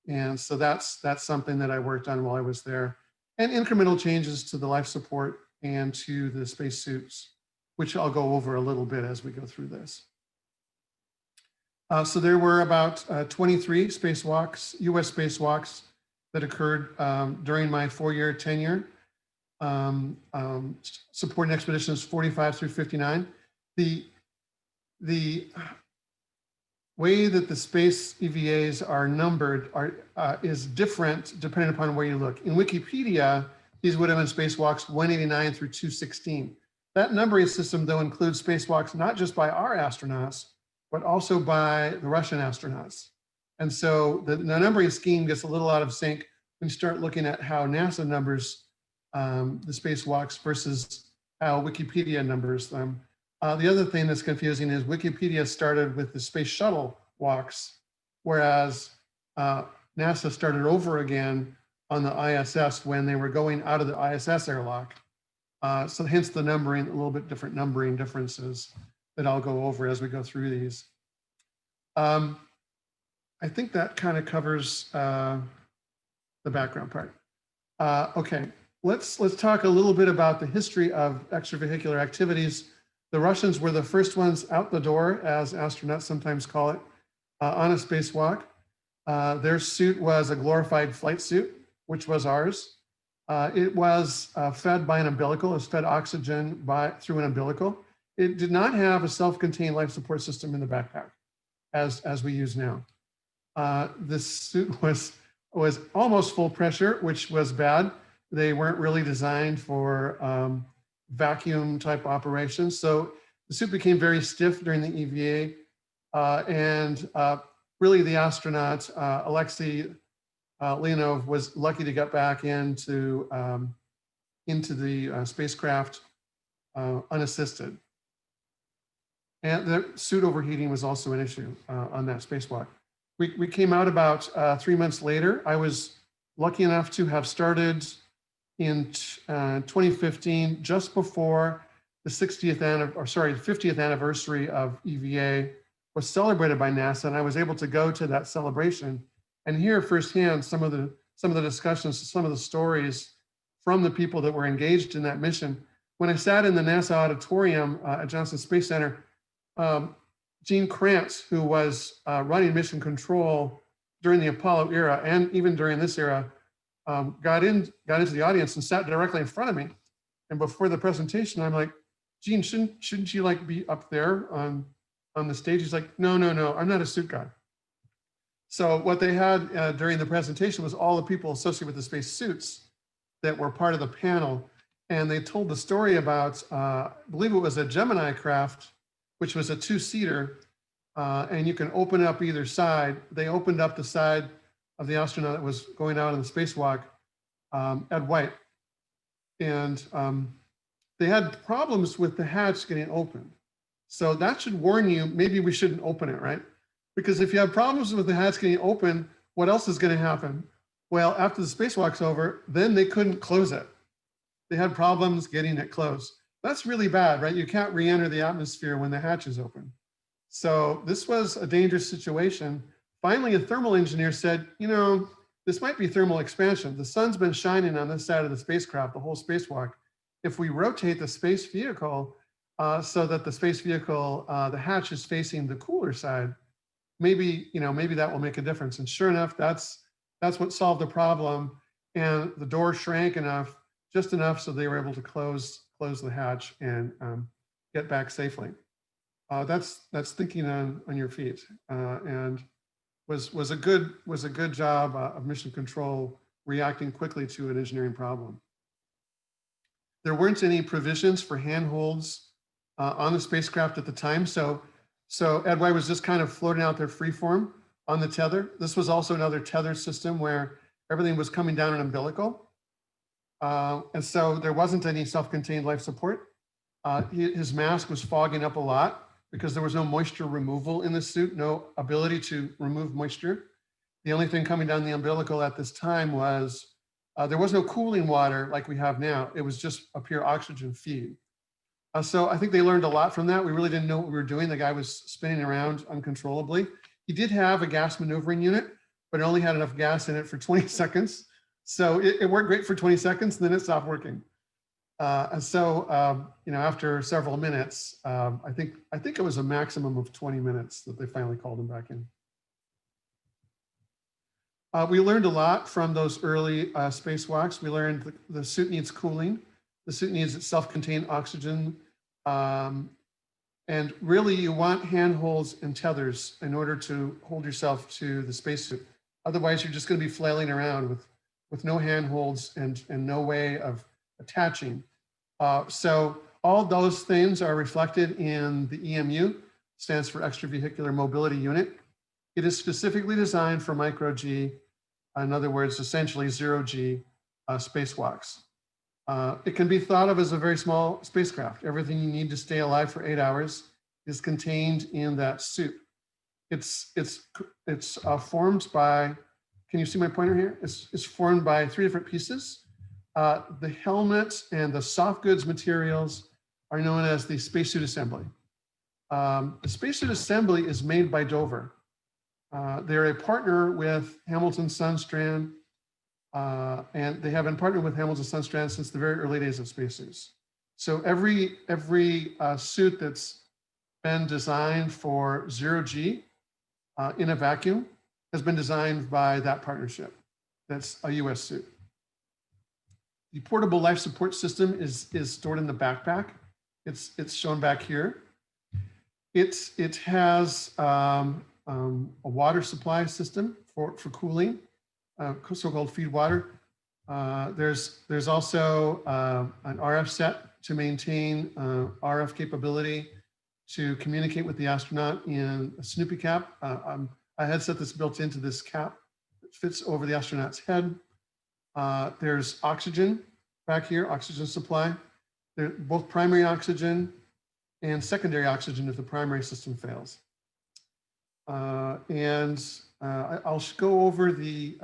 Speaker 4: And so that's something that I worked on while I was there. And incremental changes to the life support and to the spacesuits, which I'll go over a little bit as we go through this. So there were about 23 spacewalks, US spacewalks that occurred during my 4-year tenure, supporting expeditions 45 through 59. The way that the space EVAs are numbered is different depending upon where you look. In Wikipedia, these would have been spacewalks 189 through 216. That numbering system, though, includes spacewalks not just by our astronauts, but also by the Russian astronauts. And so the numbering scheme gets a little out of sync when you start looking at how NASA numbers the spacewalks versus how Wikipedia numbers them. The other thing that's confusing is Wikipedia started with the space shuttle walks, whereas NASA started over again on the ISS when they were going out of the ISS airlock. So hence the numbering, a little bit different numbering differences that I'll go over as we go through these. I think that kind of covers the background part. Okay, let's talk a little bit about the history of extravehicular activities. The Russians were the first ones out the door, as astronauts sometimes call it, on a spacewalk. Their suit was a glorified flight suit, which was ours. It was fed by an umbilical. It was fed oxygen through an umbilical. It did not have a self-contained life support system in the backpack, as we use now. This suit was almost full pressure, which was bad. They weren't really designed for vacuum type operations. So the suit became very stiff during the EVA. And really the astronaut, Alexei Leonov was lucky to get back into the spacecraft unassisted. And the suit overheating was also an issue on that spacewalk. We came out about 3 months later. I was lucky enough to have started in 2015, just before the 50th anniversary of EVA was celebrated by NASA, and I was able to go to that celebration and hear firsthand some of the discussions, some of the stories from the people that were engaged in that mission. When I sat in the NASA auditorium at Johnson Space Center, Gene Kranz, who was running mission control during the Apollo era and even during this era, got into the audience and sat directly in front of me. And before the presentation, I'm like, Gene, shouldn't you like be up there on the stage? He's like, no, I'm not a suit guy. So what they had during the presentation was all the people associated with the space suits that were part of the panel. And they told the story about, I believe it was a Gemini craft, which was a two-seater, and you can open up either side. They opened up the side of the astronaut that was going out on the spacewalk, Ed White. And they had problems with the hatch getting open. So that should warn you, maybe we shouldn't open it, right? Because if you have problems with the hatch getting open, what else is going to happen? Well, after the spacewalk's over, then they couldn't close it. They had problems getting it closed. That's really bad, right? You can't re-enter the atmosphere when the hatch is open. So this was a dangerous situation. Finally, a thermal engineer said, this might be thermal expansion. The sun's been shining on this side of the spacecraft, the whole spacewalk. If we rotate the space vehicle so that the space vehicle, the hatch is facing the cooler side, maybe that will make a difference. And sure enough, that's what solved the problem. And the door shrank just enough so they were able to close the hatch and get back safely. That's thinking on your feet, and was a good job of mission control reacting quickly to an engineering problem. There weren't any provisions for handholds on the spacecraft at the time, so Ed White was just kind of floating out there freeform on the tether. This was also another tether system where everything was coming down an umbilical. And so there wasn't any self-contained life support. His mask was fogging up a lot because there was no moisture removal in the suit, no ability to remove moisture. The only thing coming down the umbilical at this time was, there was no cooling water like we have now. It was just a pure oxygen feed. So I think they learned a lot from that. We really didn't know what we were doing. The guy was spinning around uncontrollably. He did have a gas maneuvering unit, but it only had enough gas in it for 20 seconds. So it worked great for 20 seconds, and then it stopped working. And so, after several minutes, I think it was a maximum of 20 minutes that they finally called him back in. We learned a lot from those early spacewalks. We learned the suit needs cooling. The suit needs its self-contained oxygen. And really, you want handholds and tethers in order to hold yourself to the spacesuit. Otherwise, you're just going to be flailing around with no handholds and no way of attaching. So all those things are reflected in the EMU, stands for Extra-Vehicular Mobility Unit. It is specifically designed for micro-G, in other words, essentially zero-G spacewalks. It can be thought of as a very small spacecraft. Everything you need to stay alive for 8 hours is contained in that suit. It's formed by, can you see my pointer here? It's formed by 3 different pieces. The helmet and the soft goods materials are known as the spacesuit assembly. The spacesuit assembly is made by Dover. They're a partner with Hamilton Sundstrand, and they have been partnered with Hamilton Sundstrand since the very early days of spacesuits. So every suit that's been designed for zero-G in a vacuum has been designed by that partnership. That's a US suit. The portable life support system is stored in the backpack. It's shown back here. It has a water supply system for cooling, so-called feed water. There's also an RF set to maintain RF capability to communicate with the astronaut in a Snoopy cap, a headset that's built into this cap fits over the astronaut's head. There's oxygen back here, oxygen supply. They're both primary oxygen and secondary oxygen if the primary system fails. I'll go over the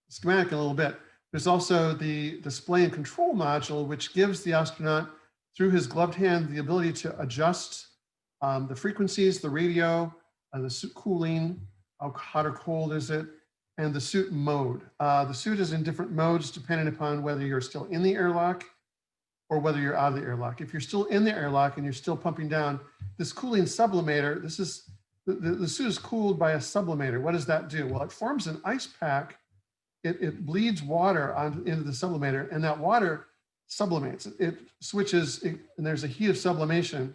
Speaker 4: schematic a little bit. There's also the display and control module, which gives the astronaut, through his gloved hand, the ability to adjust the frequencies, the radio, the suit cooling, how hot or cold is it, and the suit mode. The suit is in different modes depending upon whether you're still in the airlock or whether you're out of the airlock. If you're still in the airlock and you're still pumping down, this cooling sublimator, this is, the suit is cooled by a sublimator. What does that do? Well, it forms an ice pack. It bleeds water into the sublimator, and that water sublimates. It switches, and there's a heat of sublimation.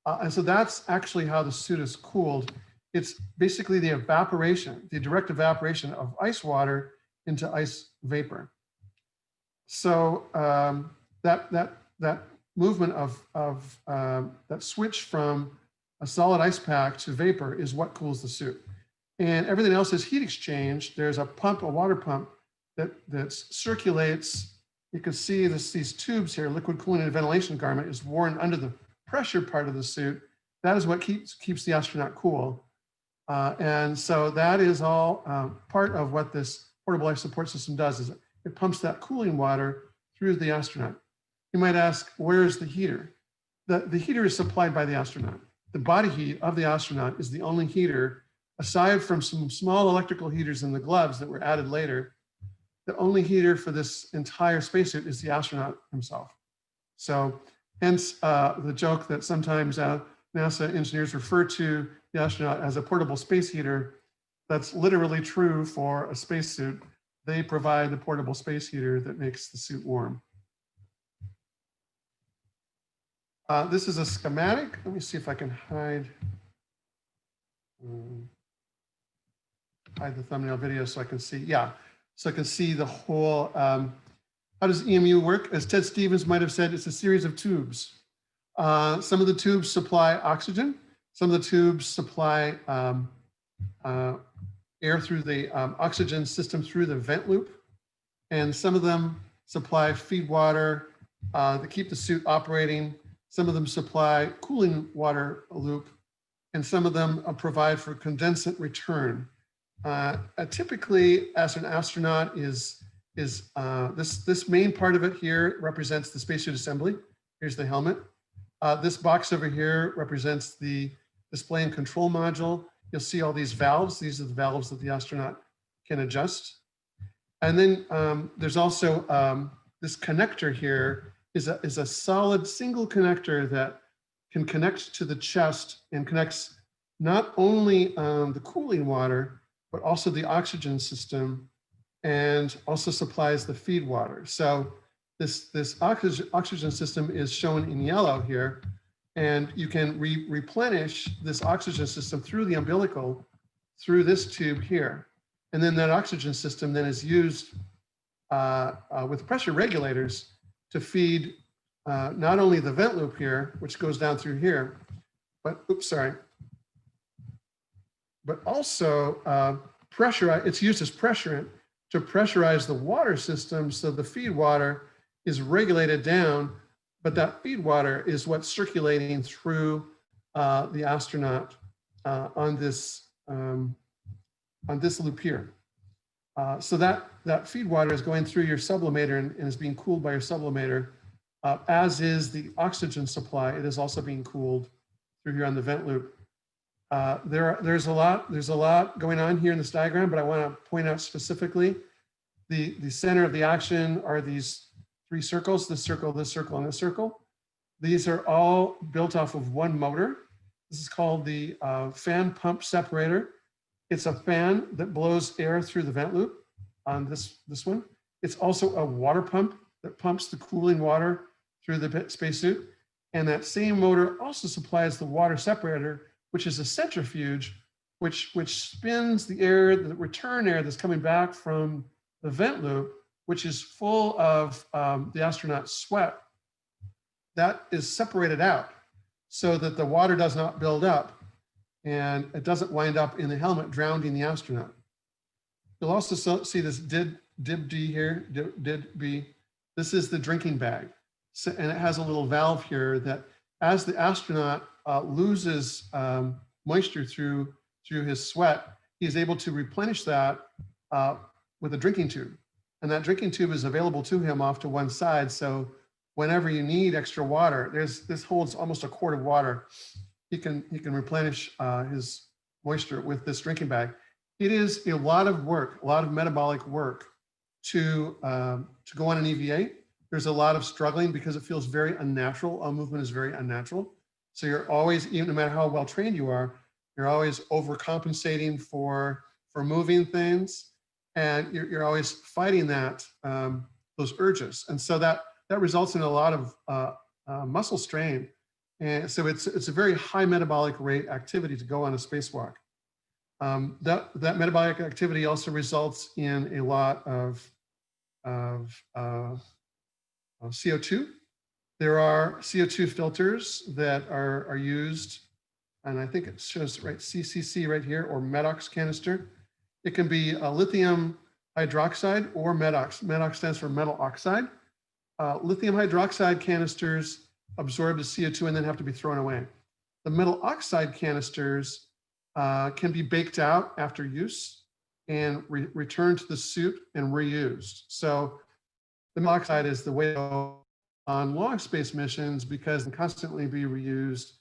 Speaker 4: And so that's actually how the suit is cooled. It's basically the evaporation, the direct evaporation of ice water into ice vapor. So that movement of that switch from a solid ice pack to vapor is what cools the suit. And everything else is heat exchange. There's a pump, a water pump that circulates. You can see these tubes here, liquid cooling and ventilation garment is worn under the pressure part of the suit. That is what keeps the astronaut cool. And so that is all part of what this portable life support system does, is it pumps that cooling water through the astronaut. You might ask, where is the heater? The heater is supplied by the astronaut. The body heat of the astronaut is the only heater, aside from some small electrical heaters in the gloves that were added later. The only heater for this entire spacesuit is the astronaut himself. So hence the joke that sometimes NASA engineers refer to the astronaut as a portable space heater. That's literally true for a spacesuit. They provide the portable space heater that makes the suit warm. This is a schematic. Let me see if I can hide the thumbnail video so I can see. Yeah, so I can see the whole. How does EMU work? As Ted Stevens might have said, it's a series of tubes. Some of the tubes supply oxygen. Some of the tubes supply air through the oxygen system through the vent loop. And some of them supply feed water that keep the suit operating. Some of them supply cooling water loop, and some of them provide for condensate return. Typically, as an astronaut, this main part of it here represents the spacesuit assembly. Here's the helmet. This box over here represents the display and control module. You'll see all these valves. These are the valves that the astronaut can adjust. And then there's also this connector here is a solid single connector that can connect to the chest and connects not only the cooling water, but also the oxygen system, and also supplies the feed water. So this oxygen system is shown in yellow here, and you can replenish this oxygen system through the umbilical, through this tube here. And then that oxygen system then is used with pressure regulators to feed not only the vent loop here, which goes down through here, but but also it's used as pressurant to pressurize the water system, so the feed water is regulated down, but that feed water is what's circulating through the astronaut on this loop here. So that feed water is going through your sublimator and is being cooled by your sublimator, as is the oxygen supply. It is also being cooled through here on the vent loop. There's a lot going on here in this diagram, but I want to point out specifically the center of the action are these three circles: this circle, this circle, and this circle. These are all built off of one motor. This is called the fan pump separator. It's a fan that blows air through the vent loop on this one. It's also a water pump that pumps the cooling water through the spacesuit. And that same motor also supplies the water separator, which is a centrifuge, which spins the air, the return air that's coming back from the vent loop, which is full of the astronaut's sweat. That is separated out so that the water does not build up and it doesn't wind up in the helmet drowning the astronaut. You'll also see this DIB here, DIB B. This is the drinking bag. So, and it has a little valve here that as the astronaut loses moisture through his sweat, he's able to replenish that with a drinking tube. And that drinking tube is available to him off to one side. So whenever you need extra water, this holds almost a quart of water. He can replenish his moisture with this drinking bag. It is a lot of work, a lot of metabolic work to go on an EVA. There's a lot of struggling because it feels very unnatural. All movement is very unnatural. So you're always, even no matter how well trained you are, you're always overcompensating for moving things, and you're always fighting that those urges, and so that results in a lot of muscle strain, and so it's a very high metabolic rate activity to go on a spacewalk. That metabolic activity also results in a lot of CO2. There are CO2 filters that are used, and I think it shows right CCC right here, or MEDOX canister. It can be a lithium hydroxide or MEDOX. MEDOX stands for metal oxide. Lithium hydroxide canisters absorb the CO2 and then have to be thrown away. The metal oxide canisters can be baked out after use and returned to the suit and reused. So the metal oxide is the way to go on long space missions because it can constantly be reused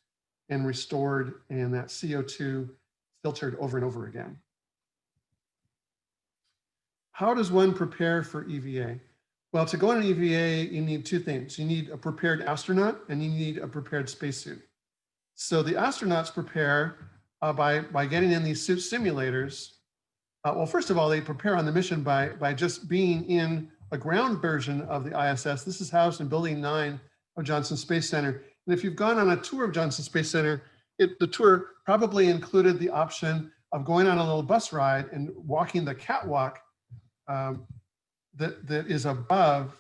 Speaker 4: and restored, and that CO2 filtered over and over again. How does one prepare for EVA? Well, to go on an EVA, you need two things. You need a prepared astronaut and you need a prepared spacesuit. So the astronauts prepare by getting in these suit simulators. Well, first of all, they prepare on the mission by just being in a ground version of the ISS. This is housed in Building 9 of Johnson Space Center. And if you've gone on a tour of Johnson Space Center, the tour probably included the option of going on a little bus ride and walking the catwalk that is above.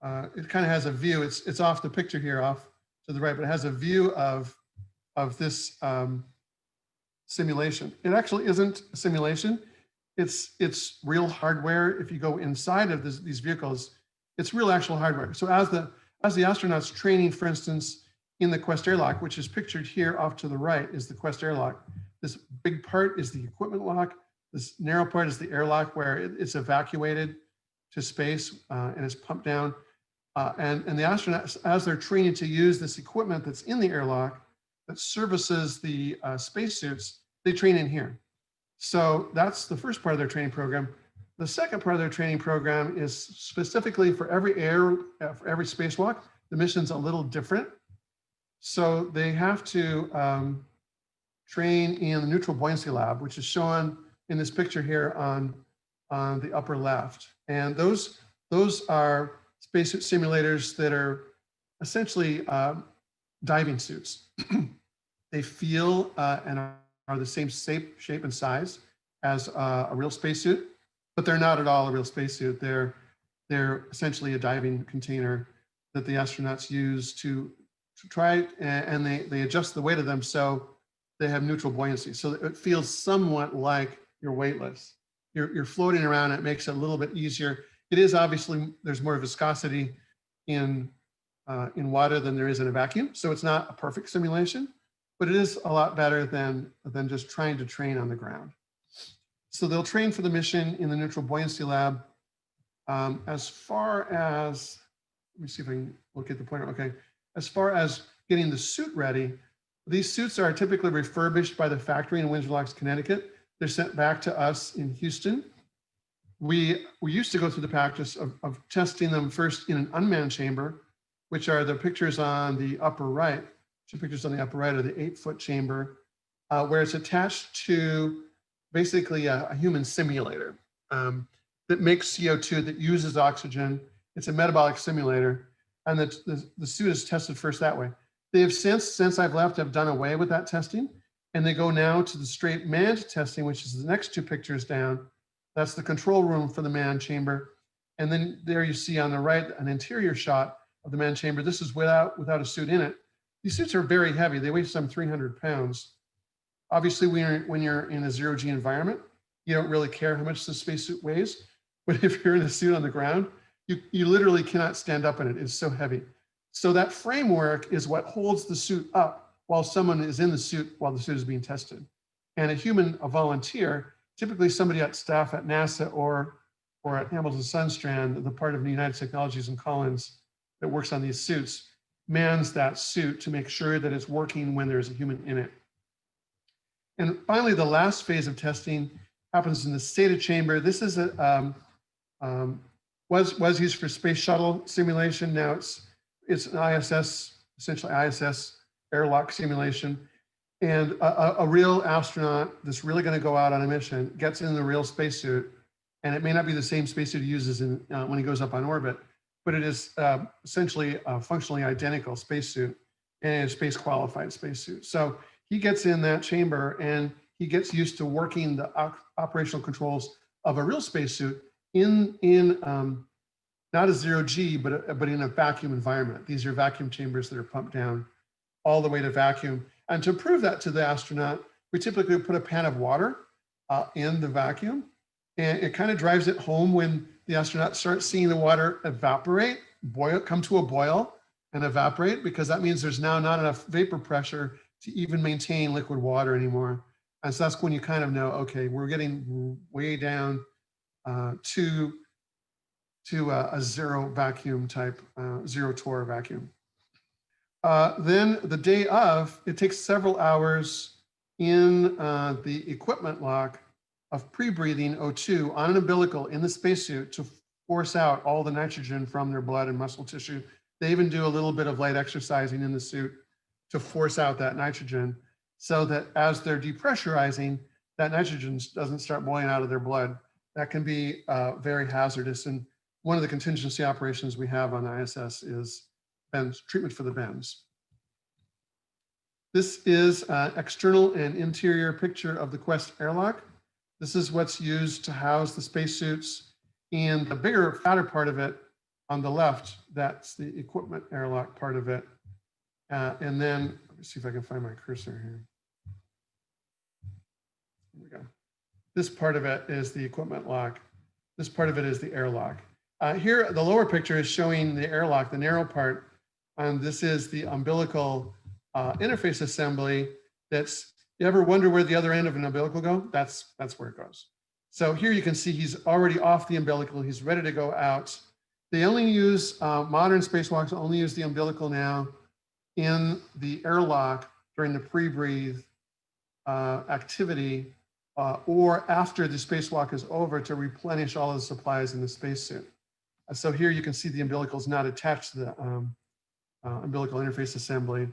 Speaker 4: It kind of has a view. It's off the picture here, off to the right, but it has a view of this simulation. It actually isn't a simulation. It's real hardware. If you go inside of these vehicles, it's real actual hardware. So as the astronauts training, for instance, in the Quest airlock, which is pictured here off to the right, is the Quest airlock. This big part is the equipment lock. This narrow part is the airlock where it's evacuated to space and it's pumped down. And the astronauts, as they're training to use this equipment that's in the airlock that services the spacesuits, they train in here. So that's the first part of their training program. The second part of their training program is specifically for every spacewalk. The mission's a little different. So they have to train in the neutral buoyancy lab, which is shown in this picture here on the upper left. And those are spacesuit simulators that are essentially diving suits. They feel and are the same shape and size as a real spacesuit, but they're not at all a real spacesuit. They're essentially a diving container that the astronauts use to try, and they adjust the weight of them so they have neutral buoyancy. So it feels somewhat like you're weightless. You're floating around. It makes it a little bit easier. It is obviously, there's more viscosity in water than there is in a vacuum. So it's not a perfect simulation, but it is a lot better than just trying to train on the ground. So they'll train for the mission in the neutral buoyancy lab. As far as, let me see if I can locate the pointer. Okay. As far as getting the suit ready, these suits are typically refurbished by the factory in Windsor Locks, Connecticut. They're sent back to us in Houston. We used to go through the practice of testing them first in an unmanned chamber, which are the pictures on the upper right. Two pictures on the upper right are the 8-foot chamber, where it's attached to basically a human simulator that makes CO2, that uses oxygen. It's a metabolic simulator, and the suit is tested first that way. They have since I've left, have done away with that testing, and they go now to the straight manned testing, which is the next two pictures down. That's the control room for the manned chamber. And then there you see on the right, an interior shot of the manned chamber. This is without a suit in it. These suits are very heavy. They weigh some 300 pounds. Obviously, when you're in a zero-G environment, you don't really care how much the spacesuit weighs. But if you're in a suit on the ground, you literally cannot stand up in it. It's so heavy. So that framework is what holds the suit up while someone is in the suit while the suit is being tested. And a volunteer, typically somebody at staff at NASA or at Hamilton Sunstrand, the part of the United Technologies and Collins that works on these suits, mans that suit to make sure that it's working when there's a human in it. And finally, the last phase of testing happens in the SATA chamber. This is was used for space shuttle simulation. Now it's an ISS, essentially ISS airlock simulation. And a real astronaut that's really going to go out on a mission gets in the real spacesuit, and it may not be the same spacesuit he uses when he goes up on orbit, but it is essentially a functionally identical spacesuit and a space qualified spacesuit. So he gets in that chamber and he gets used to working the operational controls of a real spacesuit in not a zero G, but in a vacuum environment. These are vacuum chambers that are pumped down all the way to vacuum. And to prove that to the astronaut, we typically put a pan of water in the vacuum, and it kind of drives it home when the astronaut starts seeing the water evaporate, come to a boil and evaporate, because that means there's now not enough vapor pressure to even maintain liquid water anymore. And so that's when you kind of know, okay, we're getting way down to a zero vacuum type, zero torr vacuum. Then the day of, it takes several hours in the equipment lock of pre-breathing O2 on an umbilical in the spacesuit to force out all the nitrogen from their blood and muscle tissue. They even do a little bit of light exercising in the suit to force out that nitrogen, so that as they're depressurizing, that nitrogen doesn't start boiling out of their blood. That can be very hazardous. And one of the contingency operations we have on ISS is bends, treatment for the bends. This is an external and interior picture of the Quest airlock. This is what's used to house the spacesuits, and the bigger, fatter part of it on the left, that's the equipment airlock part of it. And then, let me see if I can find my cursor here. Here we go. This part of it is the equipment lock. This part of it is the airlock. Here, the lower picture is showing the airlock, the narrow part, and this is the umbilical interface assembly. You ever wonder where the other end of an umbilical go? That's where it goes. So here you can see he's already off the umbilical. He's ready to go out. They only use, modern spacewalks only use the umbilical now in the airlock during the pre-breathe activity or after the spacewalk is over to replenish all of the supplies in the spacesuit. So here you can see the umbilical is not attached to the umbilical interface assembly.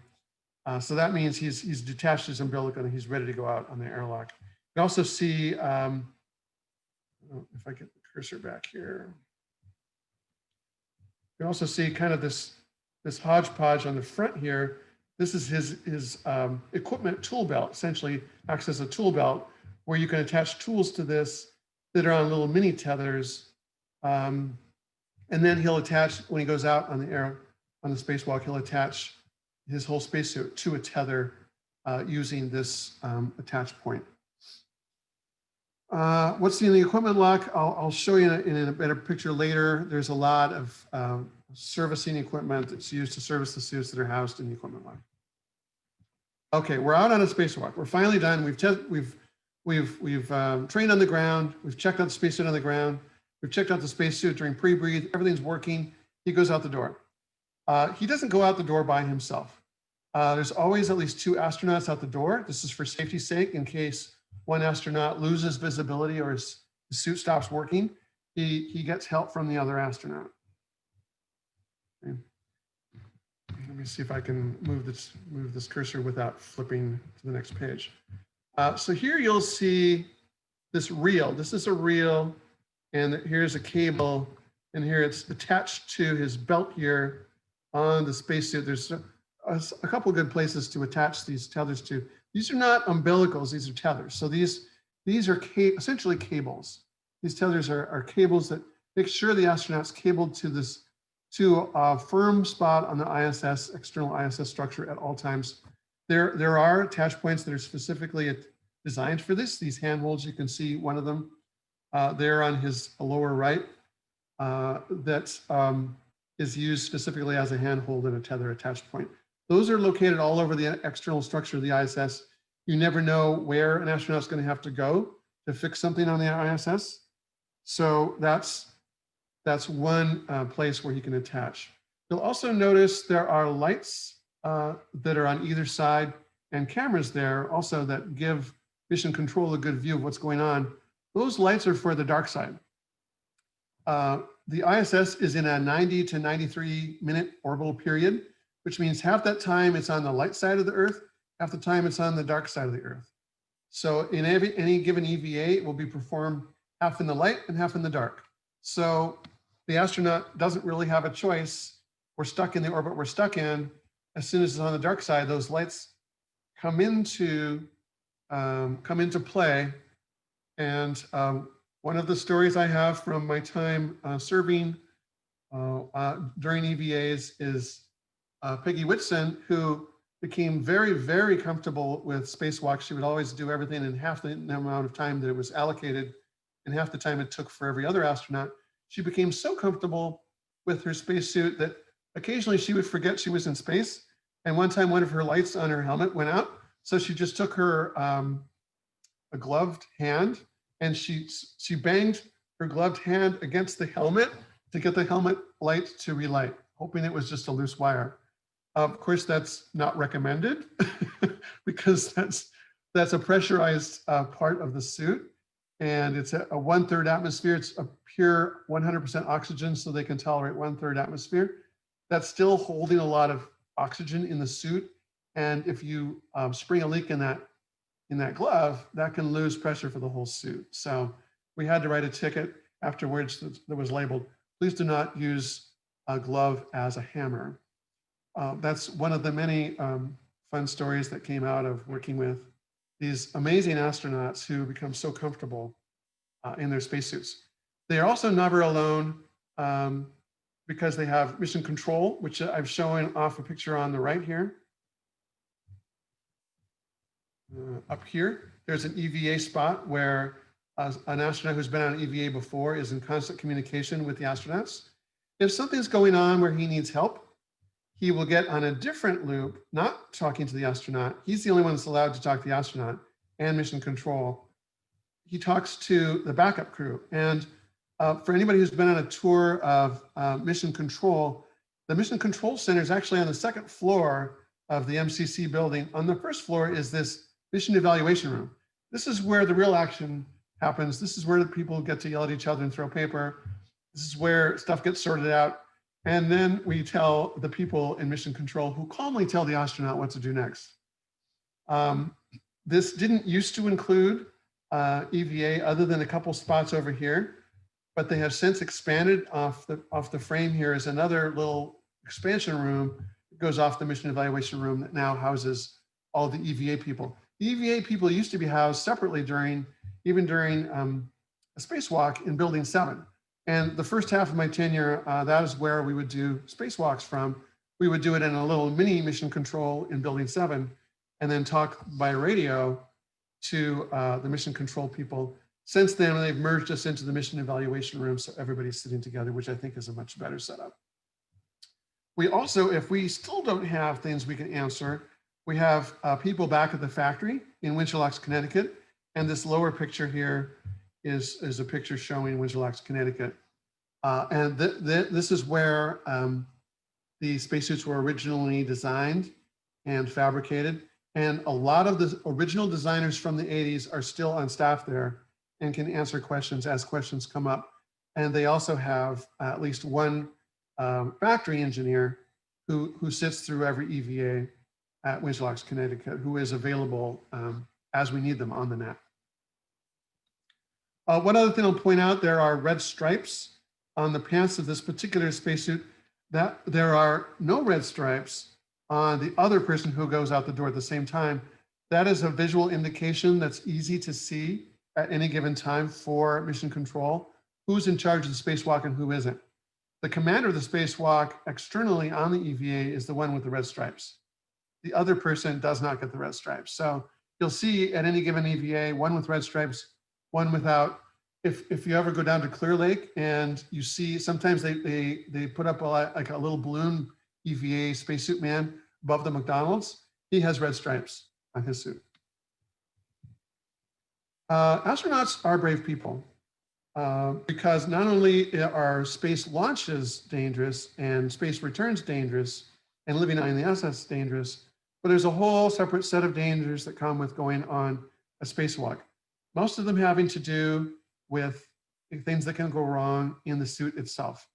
Speaker 4: So that means he's detached his umbilical and he's ready to go out on the airlock. You can also see, if I get the cursor back here, you can also see kind of this hodgepodge on the front here. This is his equipment tool belt, essentially acts as a tool belt where you can attach tools to this that are on little mini tethers. And then he'll attach, when he goes out on the spacewalk, he'll attach his whole spacesuit to a tether using this attach point. What's in the equipment lock? I'll show you in a better picture later. There's a lot of servicing equipment that's used to service the suits that are housed in the equipment lock. Okay, we're out on a spacewalk. We're finally done. We've trained on the ground. We've checked out the spacesuit on the ground. We've checked out the spacesuit during pre-breathe. Everything's working. He goes out the door. He doesn't go out the door by himself. There's always at least 2 astronauts out the door. This is for safety's sake, in case one astronaut loses visibility or his suit stops working. He gets help from the other astronaut. Okay. Let me see if I can move this cursor without flipping to the next page. So here you'll see this reel. This is a reel, and here's a cable, and here it's attached to his belt here on the spacesuit. There's a couple of good places to attach these tethers to. These are not umbilicals, these are tethers. So these are essentially cables. These tethers are cables that make sure the astronaut's cabled to a firm spot on the ISS, external ISS structure at all times. There are attach points that are specifically designed for this. These handholds, you can see one of them there on his lower right that is used specifically as a handhold and a tether attached point. Those are located all over the external structure of the ISS. You never know where an astronaut's going to have to go to fix something on the ISS. So that's one place where you can attach. You'll also notice there are lights that are on either side and cameras there also that give mission control a good view of what's going on. Those lights are for the dark side. The ISS is in a 90 to 93 minute orbital period, which means half that time it's on the light side of the Earth, half the time it's on the dark side of the Earth. So in any given EVA, it will be performed half in the light and half in the dark. So the astronaut doesn't really have a choice. We're stuck in the orbit we're stuck in. As soon as it's on the dark side, those lights come into play. And one of the stories I have from my time serving during EVAs is Peggy Whitson, who became very, very comfortable with spacewalks. She would always do everything in half the amount of time that it was allocated and half the time it took for every other astronaut. She became so comfortable with her spacesuit that occasionally she would forget she was in space. And one time, one of her lights on her helmet went out. So she just took her a gloved hand and she banged her gloved hand against the helmet to get the helmet light to relight, hoping it was just a loose wire. Of course, that's not recommended because that's a pressurized part of the suit. And it's a 1/3 atmosphere. It's a pure 100% oxygen, so they can tolerate 1/3 atmosphere. That's still holding a lot of oxygen in the suit. And if you spring a leak in that glove, that can lose pressure for the whole suit. So we had to write a ticket afterwards that was labeled, "Please do not use a glove as a hammer." That's one of the many fun stories that came out of working with these amazing astronauts who become so comfortable in their spacesuits. They are also never alone because they have mission control, which I've shown off a picture on the right here. Up here, there's an EVA spot where an astronaut who's been on an EVA before is in constant communication with the astronauts. If something's going on where he needs help, he will get on a different loop, not talking to the astronaut. He's the only one that's allowed to talk to the astronaut and mission control. He talks to the backup crew. And for anybody who's been on a tour of mission control, the mission control center is actually on the second floor of the MCC building. On the first floor is this mission evaluation room. This is where the real action happens. This is where the people get to yell at each other and throw paper. This is where stuff gets sorted out. And then we tell the people in mission control who calmly tell the astronaut what to do next. This didn't used to include EVA other than a couple spots over here, but they have since expanded off the frame. Here is another little expansion room that goes off the mission evaluation room that now houses all the EVA people. The EVA people used to be housed separately even during a spacewalk in Building 7. And the first half of my tenure, that is where we would do spacewalks from. We would do it in a little mini mission control in Building 7 and then talk by radio to the mission control people. Since then, they've merged us into the mission evaluation room, so everybody's sitting together, which I think is a much better setup. We also, if we still don't have things we can answer, we have people back at the factory in Winchell-Locks, Connecticut. And this lower picture here is a picture showing Winchell-Locks, Connecticut. And this is where the spacesuits were originally designed and fabricated. And a lot of the original designers from the 80s are still on staff there and can answer questions as questions come up. And they also have at least one factory engineer who sits through every EVA at Winchell-Locks, Connecticut, who is available as we need them on the net. One other thing I'll point out, there are red stripes on the pants of this particular spacesuit. That there are no red stripes on the other person who goes out the door at the same time. That is a visual indication that's easy to see at any given time for mission control, who's in charge of the spacewalk and who isn't. The commander of the spacewalk externally on the EVA is the one with the red stripes. The other person does not get the red stripes. So you'll see at any given EVA, one with red stripes, one without. If you ever go down to Clear Lake and you see, sometimes they put up like a little balloon EVA spacesuit man above the McDonald's. He has red stripes on his suit. Astronauts are brave people because not only are space launches dangerous and space returns dangerous and living on the ISS dangerous, but there's a whole separate set of dangers that come with going on a spacewalk. Most of them having to do with things that can go wrong in the suit itself.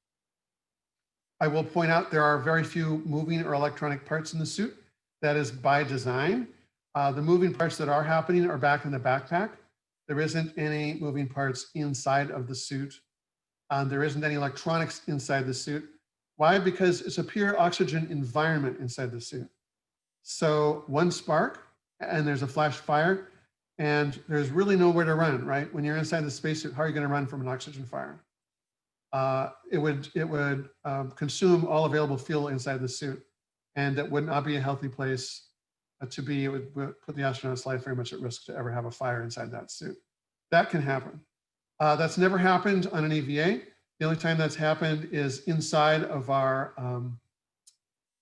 Speaker 4: I will point out there are very few moving or electronic parts in the suit. That is by design. The moving parts that are happening are back in the backpack. There isn't any moving parts inside of the suit. There isn't any electronics inside the suit. Why? Because it's a pure oxygen environment inside the suit. So one spark and there's a flash fire and there's really nowhere to run, right? When you're inside the spacesuit, how are you going to run from an oxygen fire? It would consume all available fuel inside the suit, and that would not be a healthy place to be. It would put the astronaut's life very much at risk to ever have a fire inside that suit. That can happen. That's never happened on an EVA. The only time that's happened is inside of our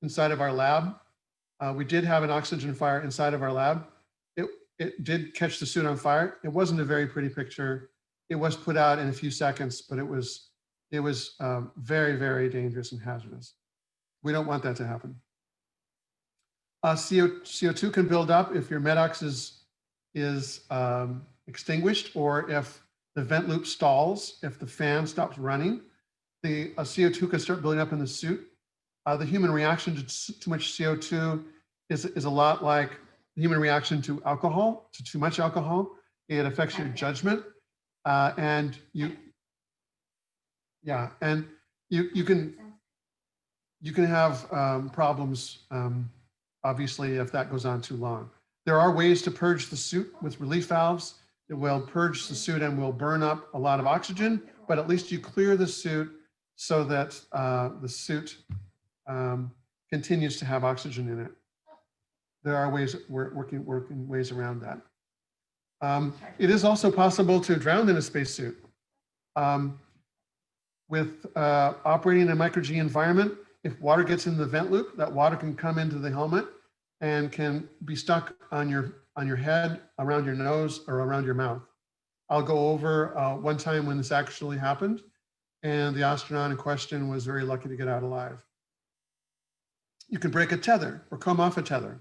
Speaker 4: lab. We did have an oxygen fire inside of our lab. It did catch the suit on fire. It wasn't a very pretty picture. It was put out in a few seconds, but it was very, very dangerous and hazardous. We don't want that to happen. CO2 can build up if your MEDOX is extinguished, or if the vent loop stalls, if the fan stops running, the CO2 can start building up in the suit. The human reaction to too much CO2 is a lot like the human reaction to alcohol, to too much alcohol. It affects your judgment, and you can have problems, obviously, if that goes on too long. There are ways to purge the suit with relief valves. It will purge the suit and will burn up a lot of oxygen, but at least you clear the suit so that the suit continues to have oxygen in it. There are ways, working ways around that. It is also possible to drown in a spacesuit. With operating in a micro-G environment, if water gets in the vent loop, that water can come into the helmet and can be stuck on your head, around your nose, or around your mouth. I'll go over one time when this actually happened, and the astronaut in question was very lucky to get out alive. You can break a tether or come off a tether.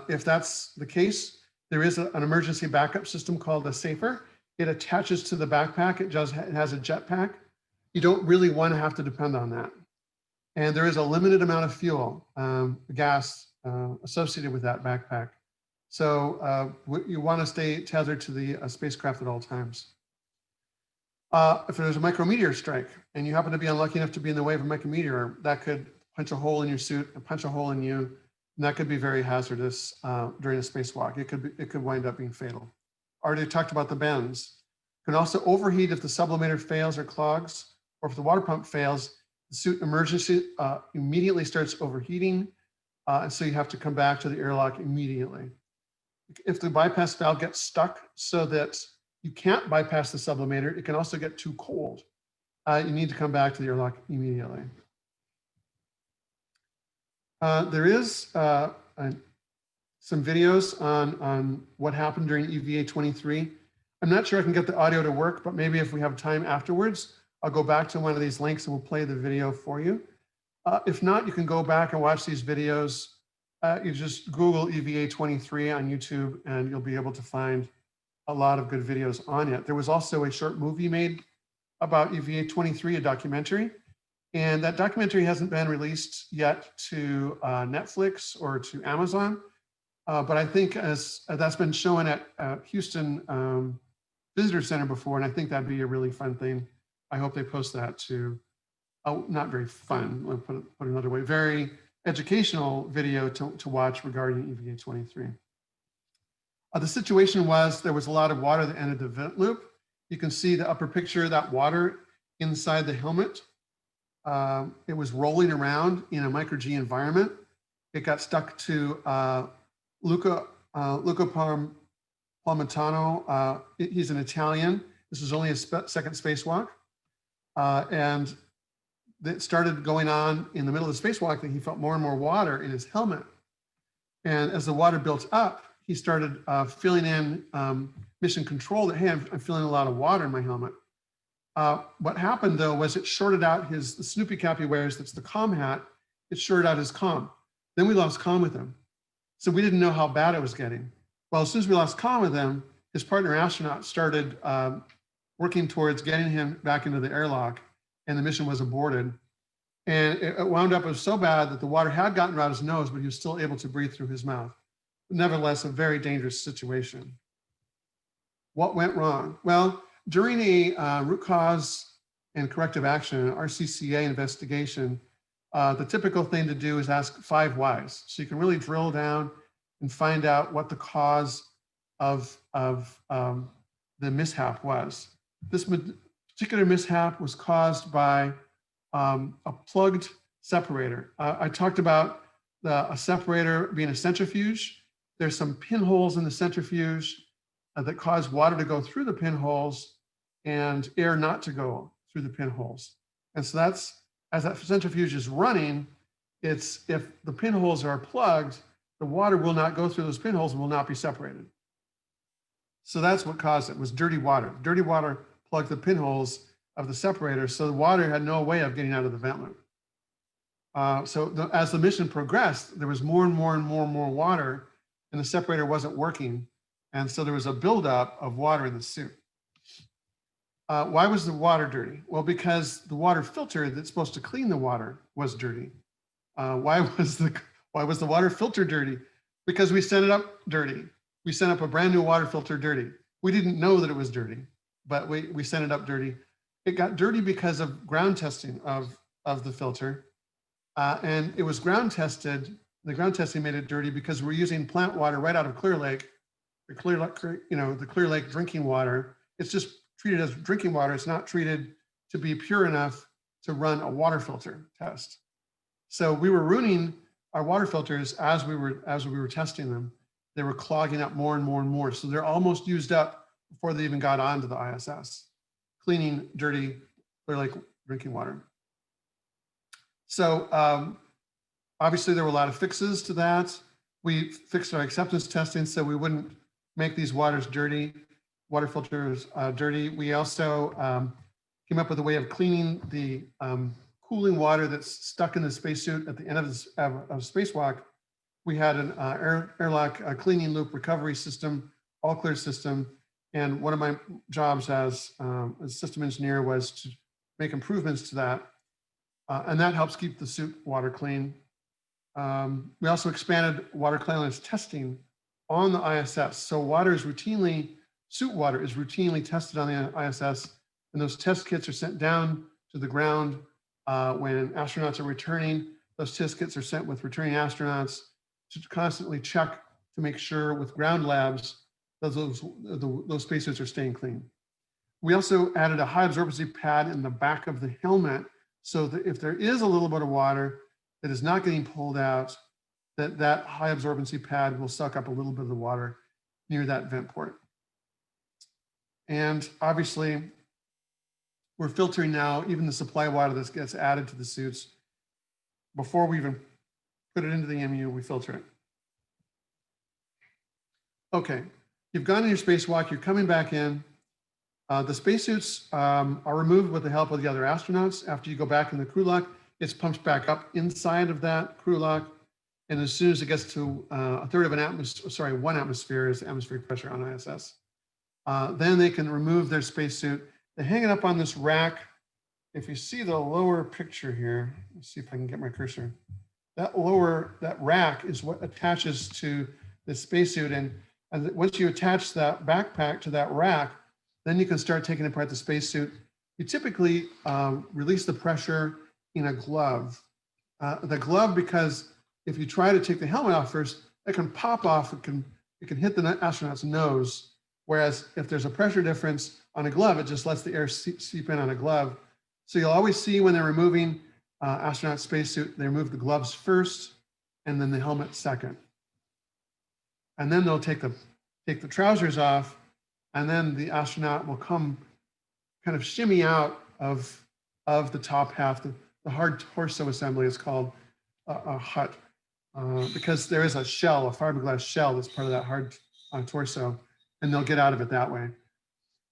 Speaker 4: If that's the case, there is an emergency backup system called a SAFER. It attaches to the backpack. It has a jetpack. You don't really want to have to depend on that. And there is a limited amount of fuel, gas associated with that backpack. So you want to stay tethered to the spacecraft at all times. If there's a micrometeor strike and you happen to be unlucky enough to be in the way of a micrometeor, that could punch a hole in your suit and punch a hole in you. And that could be very hazardous during a spacewalk. It could wind up being fatal. Already talked about the bends. Can also overheat if the sublimator fails or clogs, or if the water pump fails, the suit emergency immediately starts overheating. And so you have to come back to the airlock immediately. If the bypass valve gets stuck so that you can't bypass the sublimator, it can also get too cold. You need to come back to the airlock immediately. There is some videos on what happened during EVA 23. I'm not sure I can get the audio to work, but maybe if we have time afterwards, I'll go back to one of these links and we'll play the video for you. If not, you can go back and watch these videos. You just Google EVA 23 on YouTube and you'll be able to find a lot of good videos on it. There was also a short movie made about EVA 23, a documentary. And that documentary hasn't been released yet to Netflix or to Amazon. But I think as that's been shown at Houston Visitor Center before, and I think that'd be a really fun thing. I hope they post that too. Oh, not very fun, I'll put it another way, very educational video to watch regarding EVA 23. The situation was there was a lot of water that entered the vent loop. You can see the upper picture, that water inside the helmet. It was rolling around in a micro-G environment. It got stuck to Luca Luca Palmitano, he's an Italian. This was only his second spacewalk. And it started going on in the middle of the spacewalk that he felt more and more water in his helmet. And as the water built up, he started filling in mission control that, hey, I'm feeling a lot of water in my helmet. What happened though was it shorted out the Snoopy cap he wears, that's the comm hat, it shorted out his comm. Then we lost comm with him. So we didn't know how bad it was getting. Well, as soon as we lost comm with him, his partner astronaut started working towards getting him back into the airlock, and the mission was aborted. And it wound up, it was so bad that the water had gotten out his nose, but he was still able to breathe through his mouth. Nevertheless, a very dangerous situation. What went wrong? Well, during a root cause and corrective action, RCCA investigation, the typical thing to do is ask 5 whys. So you can really drill down and find out what the cause of the mishap was. This particular mishap was caused by a plugged separator. I talked about a separator being a centrifuge. There's some pinholes in the centrifuge that cause water to go through the pinholes and air not to go through the pinholes. And so that's, as that centrifuge is running, it's, if the pinholes are plugged, the water will not go through those pinholes and will not be separated. So that's what caused it, was dirty water. Dirty water plugged the pinholes of the separator, so the water had no way of getting out of the vent loop. As the mission progressed, there was more and more and more and more water, and the separator wasn't working. And so there was a buildup of water in the suit. Why was the water dirty? Well, because the water filter that's supposed to clean the water was dirty. Why was the water filter dirty? Because we sent it up dirty. We sent up a brand new water filter dirty. We didn't know that it was dirty, but we sent it up dirty. It got dirty because of ground testing of the filter. And it was ground tested. The ground testing made it dirty because we're using plant water right out of Clear Lake, the Clear Lake drinking water. It's just treated as drinking water. It's not treated to be pure enough to run a water filter test. So we were ruining our water filters as we were testing them. They were clogging up more and more and more. So they're almost used up before they even got onto the ISS, cleaning dirty Clear Lake drinking water. So obviously there were a lot of fixes to that. We fixed our acceptance testing so we wouldn't make these water filters dirty. We also came up with a way of cleaning the cooling water that's stuck in the spacesuit at the end of spacewalk. We had an airlock cleaning loop recovery system, all clear system. And one of my jobs as a system engineer was to make improvements to that. And that helps keep the suit water clean. We also expanded water cleanliness testing on the ISS. So suit water is routinely tested on the ISS, and those test kits are sent down to the ground when astronauts are returning. Those test kits are sent with returning astronauts to constantly check to make sure with ground labs that those spacesuits are staying clean. We also added a high absorbency pad in the back of the helmet so that if there is a little bit of water that is not getting pulled out, that high absorbency pad will suck up a little bit of the water near that vent port. And obviously, we're filtering now even the supply water that gets added to the suits. Before we even put it into the EMU, we filter it. Okay, you've gone in your spacewalk, you're coming back in. The spacesuits are removed with the help of the other astronauts. After you go back in the crew lock, it's pumped back up inside of that crew lock. And as soon as it gets to a third of an atmosphere, 1 atmosphere is atmospheric pressure on ISS. Then they can remove their spacesuit. They hang it up on this rack. If you see the lower picture here, let's see if I can get my cursor. That rack is what attaches to the spacesuit. And once you attach that backpack to that rack, then you can start taking apart the spacesuit. You typically release the pressure in a glove. The glove, because if you try to take the helmet off first, it can pop off. It can hit the astronaut's nose. Whereas if there's a pressure difference on a glove, it just lets the air seep in on a glove. So you'll always see when they're removing astronaut spacesuit, they remove the gloves first and then the helmet second. and then they'll take the trousers off, and then the astronaut will come kind of shimmy out of the top half. The hard torso assembly is called a hut, because there is a shell, a fiberglass shell that's part of that hard torso, and they'll get out of it that way.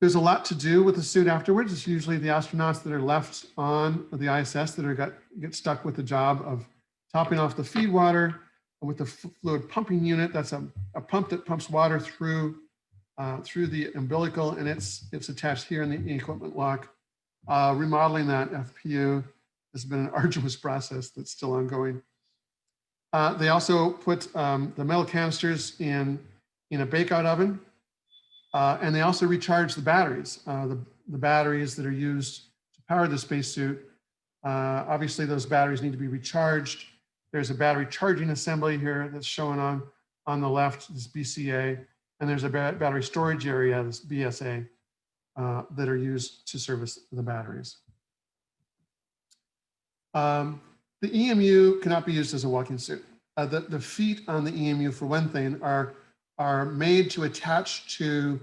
Speaker 4: There's a lot to do with the suit afterwards. It's usually the astronauts that are left on the ISS that get stuck with the job of topping off the feed water with the fluid pumping unit. That's a pump that pumps water through the umbilical, and it's attached here in the equipment lock. Remodeling that FPU has been an arduous process that's still ongoing. They also put the metal canisters in a bakeout oven, and they also recharge the batteries. The batteries that are used to power the spacesuit. Obviously, those batteries need to be recharged. There's a battery charging assembly here that's shown on the left, this BCA, and there's a battery storage area, this BSA, that are used to service the batteries. The EMU cannot be used as a walking suit. The feet on the EMU, for one thing, are made to attach to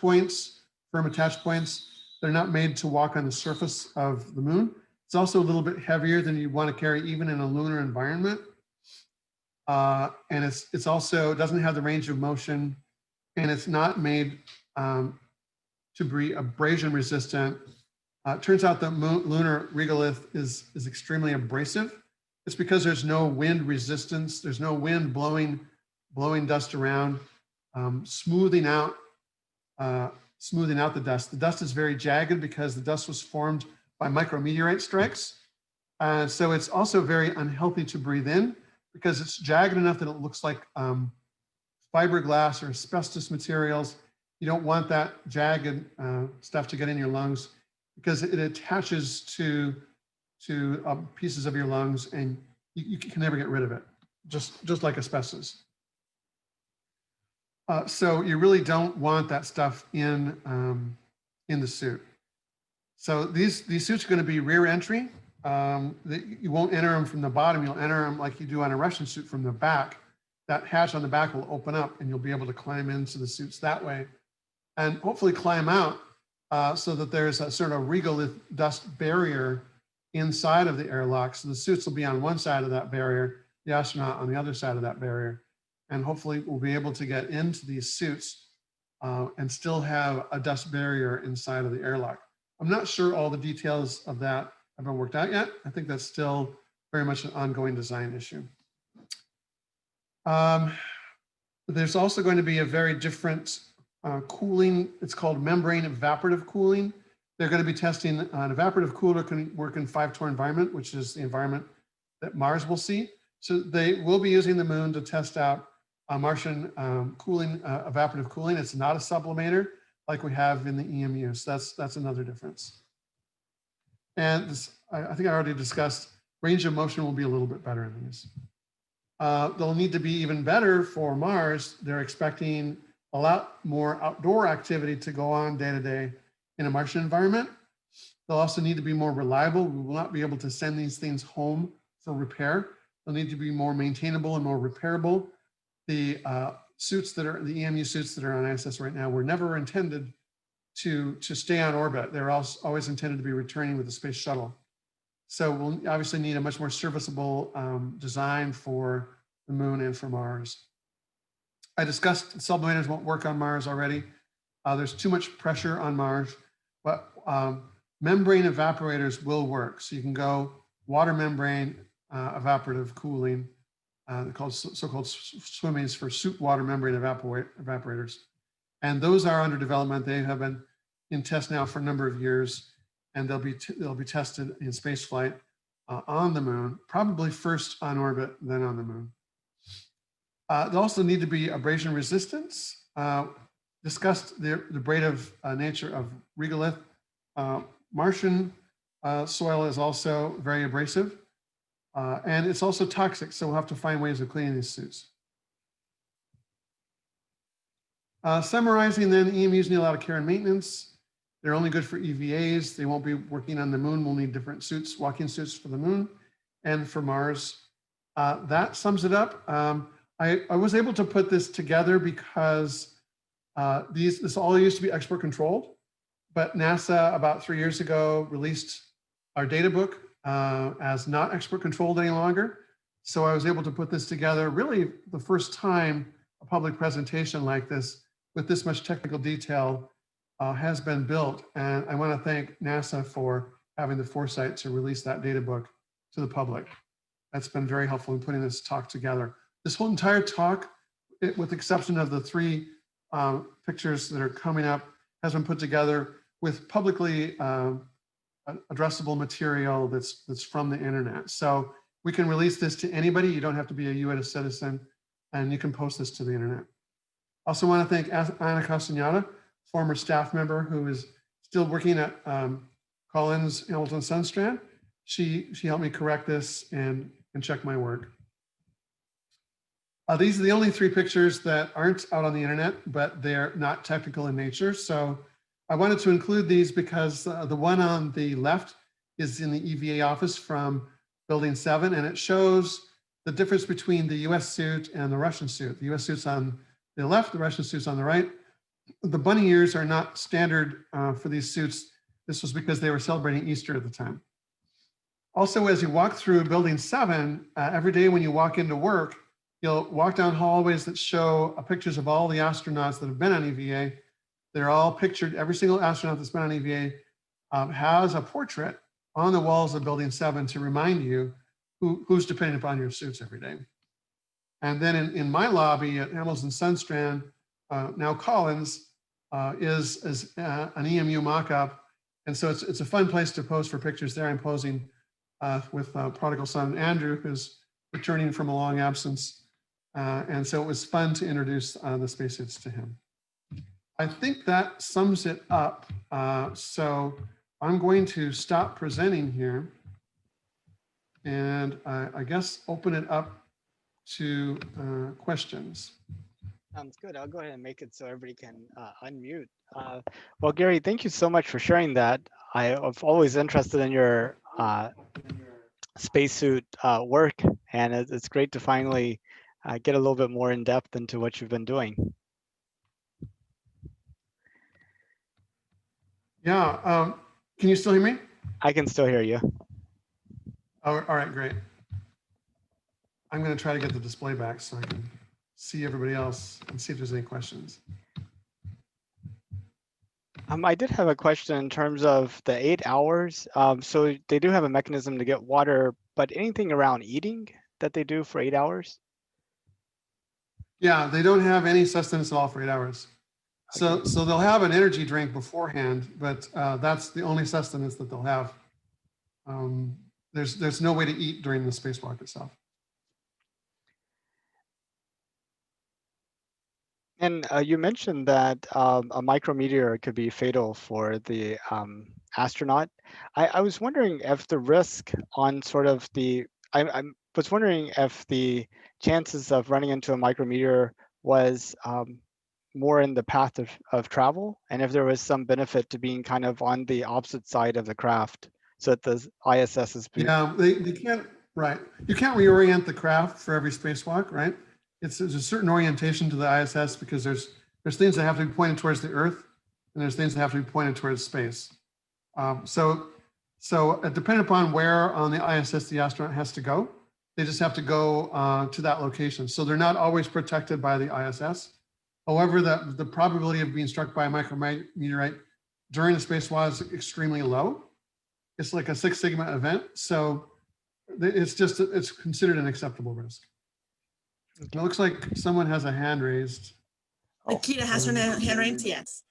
Speaker 4: points, firm attach points. They're not made to walk on the surface of the moon. It's also a little bit heavier than you want to carry even in a lunar environment. And it's also doesn't have the range of motion, and it's not made to be abrasion resistant. It turns out that lunar regolith is extremely abrasive. It's because there's no wind resistance. There's no wind blowing dust around, smoothing out the dust. The dust is very jagged because the dust was formed by micrometeorite strikes. So it's also very unhealthy to breathe in because it's jagged enough that it looks like fiberglass or asbestos materials. You don't want that jagged stuff to get in your lungs because it attaches to pieces of your lungs, and you can never get rid of it, just like asbestos. So you really don't want that stuff in the suit. So these suits are going to be rear entry. You won't enter them from the bottom. You'll enter them like you do on a Russian suit from the back. That hatch on the back will open up, and you'll be able to climb into the suits that way, and hopefully climb out so that there's a sort of regolith dust barrier inside of the airlock. So the suits will be on one side of that barrier, the astronaut on the other side of that barrier. And hopefully we'll be able to get into these suits and still have a dust barrier inside of the airlock. I'm not sure all the details of that have been worked out yet. I think that's still very much an ongoing design issue. There's also going to be a very different cooling. It's called membrane evaporative cooling. They're going to be testing an evaporative cooler can work in 5 torr environment, which is the environment that Mars will see. So they will be using the moon to test out Martian cooling, evaporative cooling. It's not a sublimator like we have in the EMU. So that's another difference. And this, I think I already discussed, range of motion will be a little bit better in these. They'll need to be even better for Mars. They're expecting a lot more outdoor activity to go on day to day in a Martian environment. They'll also need to be more reliable. We will not be able to send these things home for repair. They'll need to be more maintainable and more repairable. The suits that are, the EMU suits that are on ISS right now were never intended to stay on orbit. They're always intended to be returning with the space shuttle. So we'll obviously need a much more serviceable design for the moon and for Mars. I discussed sublimators won't work on Mars already. There's too much pressure on Mars, but membrane evaporators will work. So you can go water membrane evaporative cooling, called so-called swimmings for suit water membrane evaporators. And those are under development. They have been in test now for a number of years, and they'll be tested in space flight on the moon, probably first on orbit, then on the moon. They also need to be abrasion resistance. Discussed the abrasive nature of regolith. Martian soil is also very abrasive, and it's also toxic, so we'll have to find ways of cleaning these suits. Summarizing then, EMUs need a lot of care and maintenance. They're only good for EVAs. They won't be working on the moon. We'll need different suits, walking suits for the moon and for Mars. That sums it up. I was able to put this together because this all used to be export controlled, but NASA about 3 years ago released our data book as not export controlled any longer. So I was able to put this together, really the first time a public presentation like this with this much technical detail has been built. And I want to thank NASA for having the foresight to release that data book to the public. That's been very helpful in putting this talk together. This whole entire talk, with the exception of the 3 pictures that are coming up, has been put together with publicly addressable material that's from the internet. So we can release this to anybody. You don't have to be a US citizen, and you can post this to the internet. Also want to thank Anna Castagnata, former staff member who is still working at Collins Hamilton Sunstrand. She helped me correct this and check my work. These are the only 3 pictures that aren't out on the internet, but they're not technical in nature. So I wanted to include these because the one on the left is in the EVA office from Building 7, and it shows the difference between the US suit and the Russian suit. The US suit's on the left, the Russian suit's on the right. The bunny ears are not standard for these suits. This was because they were celebrating Easter at the time. Also, as you walk through Building 7, every day when you walk into work, you'll walk down hallways that show pictures of all the astronauts that have been on EVA. They're all pictured. Every single astronaut that's been on EVA has a portrait on the walls of Building 7 to remind you who's depending upon your suits every day. And then in my lobby at Hamilton Sunstrand, now Collins, is an EMU mock-up. And so it's a fun place to pose for pictures there. I'm posing with prodigal son Andrew, who's returning from a long absence. And so it was fun to introduce the spacesuits to him. I think that sums it up. So I'm going to stop presenting here and I guess open it up to questions.
Speaker 1: Sounds good. I'll go ahead and make it so everybody can unmute. Well, Gary, thank you so much for sharing that. I've always interested in your spacesuit work, and it's great to finally get a little bit more in depth into what you've been doing.
Speaker 4: Yeah, can you still hear me?
Speaker 1: I can still hear you.
Speaker 4: Oh, all right, great. I'm going to try to get the display back so I can see everybody else and see if there's any questions.
Speaker 1: I did have a question in terms of the 8 hours. So they do have a mechanism to get water, but anything around eating that they do for 8 hours?
Speaker 4: Yeah, they don't have any sustenance at all for 8 hours. So they'll have an energy drink beforehand, but that's the only sustenance that they'll have. There's no way to eat during the spacewalk itself.
Speaker 1: And you mentioned that a micrometeor could be fatal for the astronaut. I was wondering if the risk on sort of the, I was wondering if the chances of running into a micrometeor was more in the path of travel, and if there was some benefit to being kind of on the opposite side of the craft so that the ISS is.
Speaker 4: Yeah, they can't, right. You can't reorient the craft for every spacewalk, right? There's a certain orientation to the ISS because there's things that have to be pointed towards the Earth, and there's things that have to be pointed towards space. So depending upon where on the ISS the astronaut has to go, they just have to go to that location. So they're not always protected by the ISS. However, the probability of being struck by a micrometeorite during the spacewalk is extremely low. It's like a 6 sigma event. So it's considered an acceptable risk. It looks like someone has a hand raised.
Speaker 5: Nikita has her hand raised, yes.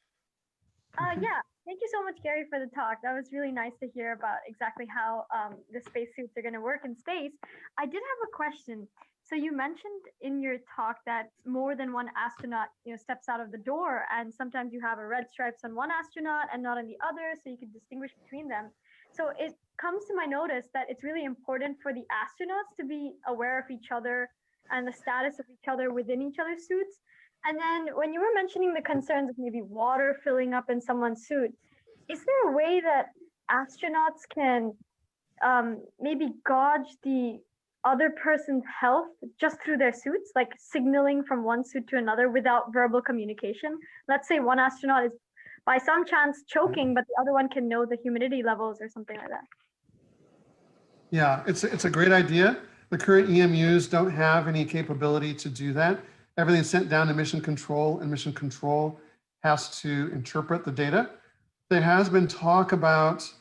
Speaker 6: Yeah, thank you so much, Gary, for the talk. That was really nice to hear about exactly how the spacesuits are going to work in space. I did have a question. So you mentioned in your talk that more than one astronaut, steps out of the door, and sometimes you have a red stripes on one astronaut and not on the other, so you can distinguish between them. So it comes to my notice that it's really important for the astronauts to be aware of each other and the status of each other within each other's suits. And then when you were mentioning the concerns of maybe water filling up in someone's suit, is there a way that astronauts can maybe gauge the other person's health just through their suits, like signaling from one suit to another without verbal communication? Let's say one astronaut is by some chance choking, but the other one can know the humidity levels or something like that.
Speaker 4: Yeah, it's a great idea. The current EMUs don't have any capability to do that. Everything's sent down to mission control, and mission control has to interpret the data. There has been talk about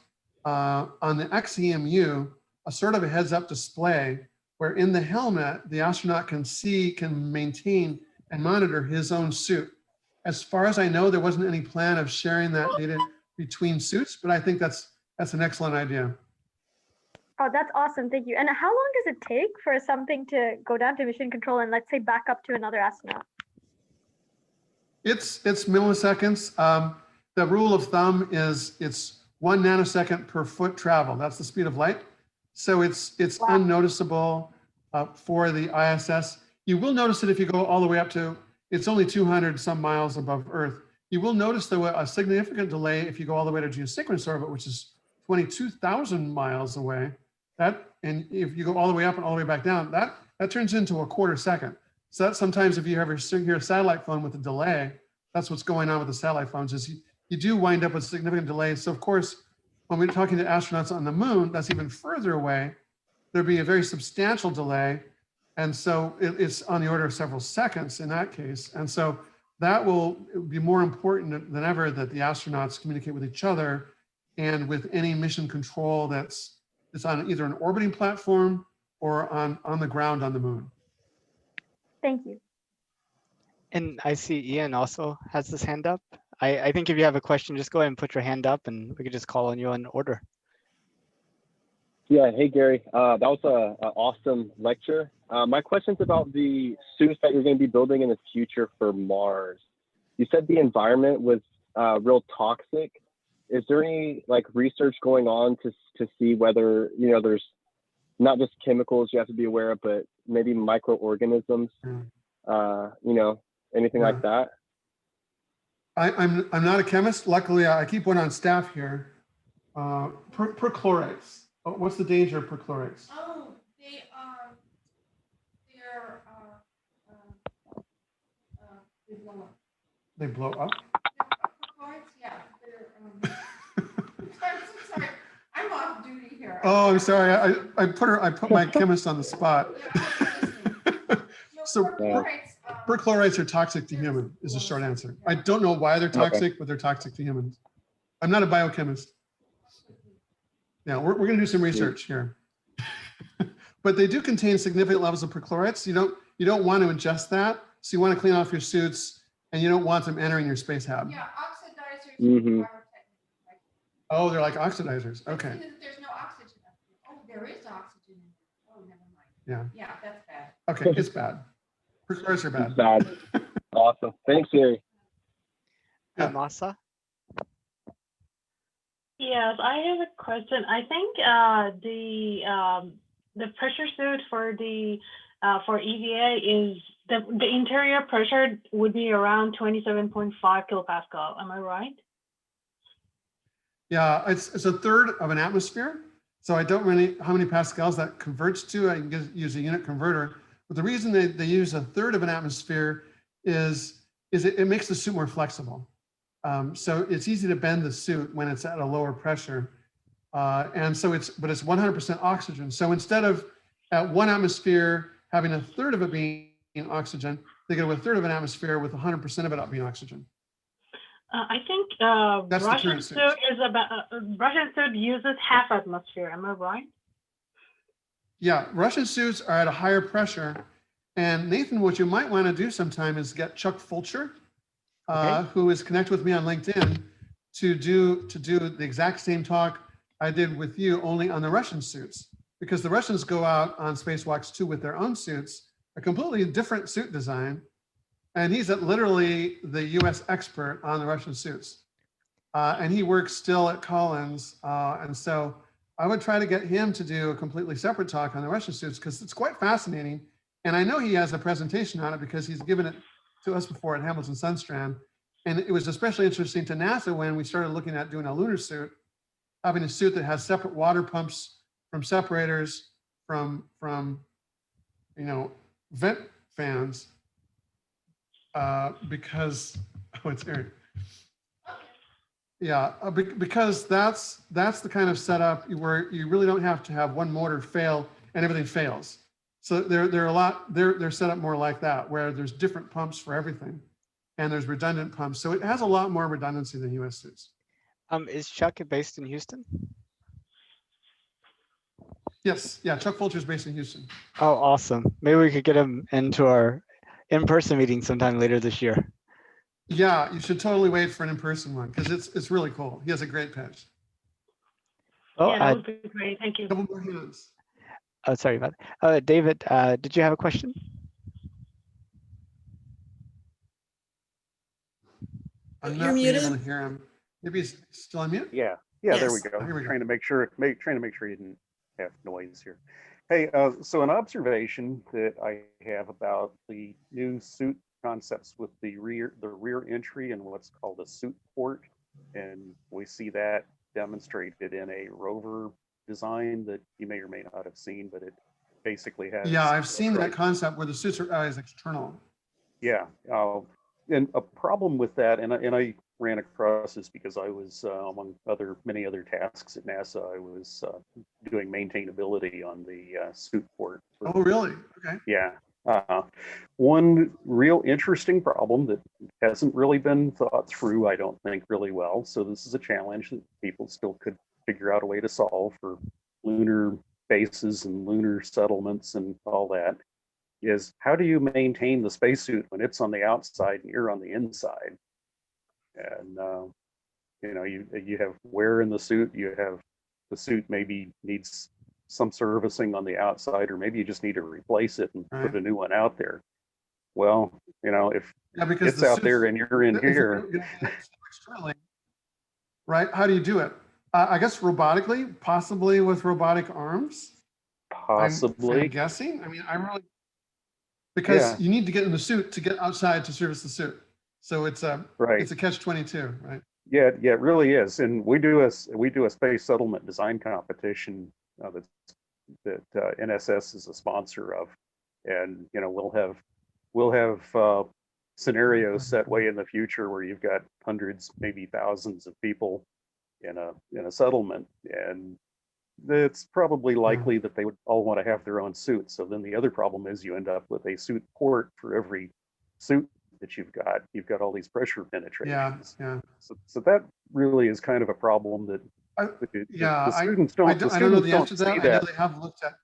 Speaker 4: on the XEMU, a sort of a heads-up display where in the helmet, the astronaut can maintain and monitor his own suit. As far as I know, there wasn't any plan of sharing that data between suits, but I think that's an excellent idea.
Speaker 6: Oh, that's awesome. Thank you. And how long does it take for something to go down to mission control and let's say back up to another astronaut?
Speaker 4: It's milliseconds. The rule of thumb is it's 1 nanosecond per foot travel. That's the speed of light. So it's
Speaker 6: Wow.
Speaker 4: unnoticeable for the ISS. You will notice it if you go all the way up to, it's only 200 some miles above Earth. You will notice though a significant delay if you go all the way to geosynchronous orbit, which is 22,000 miles away. And if you go all the way up and all the way back down, that turns into a quarter second. So that sometimes if you ever hear a satellite phone with a delay, that's what's going on with the satellite phones is you do wind up with significant delays. So of course, when we're talking to astronauts on the moon, that's even further away, there'd be a very substantial delay. And so it's on the order of several seconds in that case. And so that will be more important than ever that the astronauts communicate with each other and with any mission control that's on either an orbiting platform or on the ground on the moon.
Speaker 6: Thank you.
Speaker 1: And I see Ian also has his hand up. I think if you have a question, just go ahead and put your hand up and we could just call on you in order.
Speaker 7: Yeah, hey Gary, that was an awesome lecture. My question's about the suits that you're going to be building in the future for Mars. You said the environment was real toxic. Is there any like research going on to see whether, you know, there's not just chemicals you have to be aware of, but maybe microorganisms, you know, anything like that?
Speaker 4: I'm not a chemist. Luckily, I keep one on staff here. Perchlorates. Oh, what's the danger of perchlorates?
Speaker 5: Oh, they blow up.
Speaker 4: They blow up?
Speaker 5: Yeah, I'm so sorry. I'm off duty here.
Speaker 4: Oh, I'm sorry. I put my chemist on the spot. So perchlorates are toxic to humans is the short answer. I don't know why they're toxic, but they're toxic to humans. I'm not a biochemist. Yeah, we're going to do some research here. But they do contain significant levels of perchlorates. You don't want to ingest that. So you want to clean off your suits and you don't want them entering your space hab.
Speaker 5: Yeah, oxidizers.
Speaker 7: Mm-hmm.
Speaker 4: Oh, they're like oxidizers. Okay.
Speaker 5: There's no oxygen. Oh, there is oxygen. Oh, never mind.
Speaker 4: Yeah.
Speaker 5: Yeah, that's bad.
Speaker 4: Okay, it's bad. Perchlorates are bad.
Speaker 7: It's bad. Awesome. Thanks, Gary.
Speaker 4: Yeah.
Speaker 1: Masa?
Speaker 8: Yes, I have a question. I think the pressure suit for the for EVA is the interior pressure would be around 27.5 kilopascal. Am I right?
Speaker 4: Yeah, it's a third of an atmosphere. So I don't really how many pascals that converts to. I can use a unit converter. But the reason they use a third of an atmosphere is it makes the suit more flexible. So it's easy to bend the suit when it's at a lower pressure. And so it's 100% oxygen. So instead of at 1 atmosphere having a third of it being oxygen, they go to a third of an atmosphere with 100% of it being oxygen.
Speaker 8: I think
Speaker 4: That's
Speaker 8: Russian suit is about Russian suit uses half atmosphere. Am I right?
Speaker 4: Yeah, Russian suits are at a higher pressure. And Nathan, what you might want to do sometime is get Chuck Fulcher, who is connected with me on LinkedIn, to do the exact same talk I did with you, only on the Russian suits, because the Russians go out on spacewalks too with their own suits, a completely different suit design. And he's literally the US expert on the Russian suits. And he works still at Collins. And so I would try to get him to do a completely separate talk on the Russian suits because it's quite fascinating. And I know he has a presentation on it because he's given it to us before at Hamilton Sunstrand. And it was especially interesting to NASA when we started looking at doing a lunar suit, having a suit that has separate water pumps from separators, from vent fans because, oh, it's Aaron. Yeah, because that's the kind of setup where you really don't have to have one motor fail and everything fails. So they're set up more like that, where there's different pumps for everything, and there's redundant pumps. So it has a lot more redundancy than US suits.
Speaker 1: Is Chuck based in Houston?
Speaker 4: Yes, yeah, Chuck Fulcher is based in Houston.
Speaker 1: Oh, awesome. Maybe we could get him into our in-person meeting sometime later this year.
Speaker 4: Yeah, you should totally wait for an in-person one because it's really cool. He has a great pitch.
Speaker 1: Oh,
Speaker 8: Yeah, that would be great. Thank you.
Speaker 4: Couple more hands.
Speaker 1: oh, sorry about that. David, did you have a question?
Speaker 4: I'm
Speaker 9: You're
Speaker 4: not being able
Speaker 9: muted.
Speaker 4: to hear him. Maybe he's still on mute.
Speaker 10: Yeah, there we
Speaker 9: Yes.
Speaker 10: go.
Speaker 4: Here we go.
Speaker 10: Trying to make sure you didn't have noise here. Hey, so an observation that I have about the new suit concepts with the rear entry and what's called a suit port, and we see that demonstrated in a rover design that you may or may not have seen, but it basically has.
Speaker 4: Yeah, I've seen that concept where the suits are as external.
Speaker 10: Yeah, and a problem with that, and I ran across this because I was among many other tasks at NASA. I was doing maintainability on the suit port.
Speaker 4: Oh, really? Okay.
Speaker 10: Yeah. One real interesting problem that hasn't really been thought through, I don't think, really well. So this is a challenge that people still could figure out a way to solve for lunar bases and lunar settlements and all that. Is how do you maintain the spacesuit when it's on the outside and you're on the inside? And you have wear in the suit. You have the suit maybe needs some servicing on the outside, or maybe you just need to replace it and put a new one out there. Well, if it's out there and you're in here,
Speaker 4: externally, right? How do you do it? I guess robotically, possibly with robotic arms.
Speaker 10: Possibly.
Speaker 4: I'm guessing. I mean, I'm really. Because you need to get in the suit to get outside to service the suit. So it's a catch-22, right?
Speaker 10: Yeah, it really is. And we do a space settlement design competition that NSS is a sponsor of, and we'll have scenarios set way in the future where you've got hundreds, maybe thousands of people in a settlement, and it's probably likely that they would all want to have their own suit. So then the other problem is you end up with a suit port for every suit that you've got. You've got all these pressure penetrations.
Speaker 4: Yeah.
Speaker 10: So that really is kind of a problem that the students don't.
Speaker 4: I don't know the answer to that. I know they have looked at.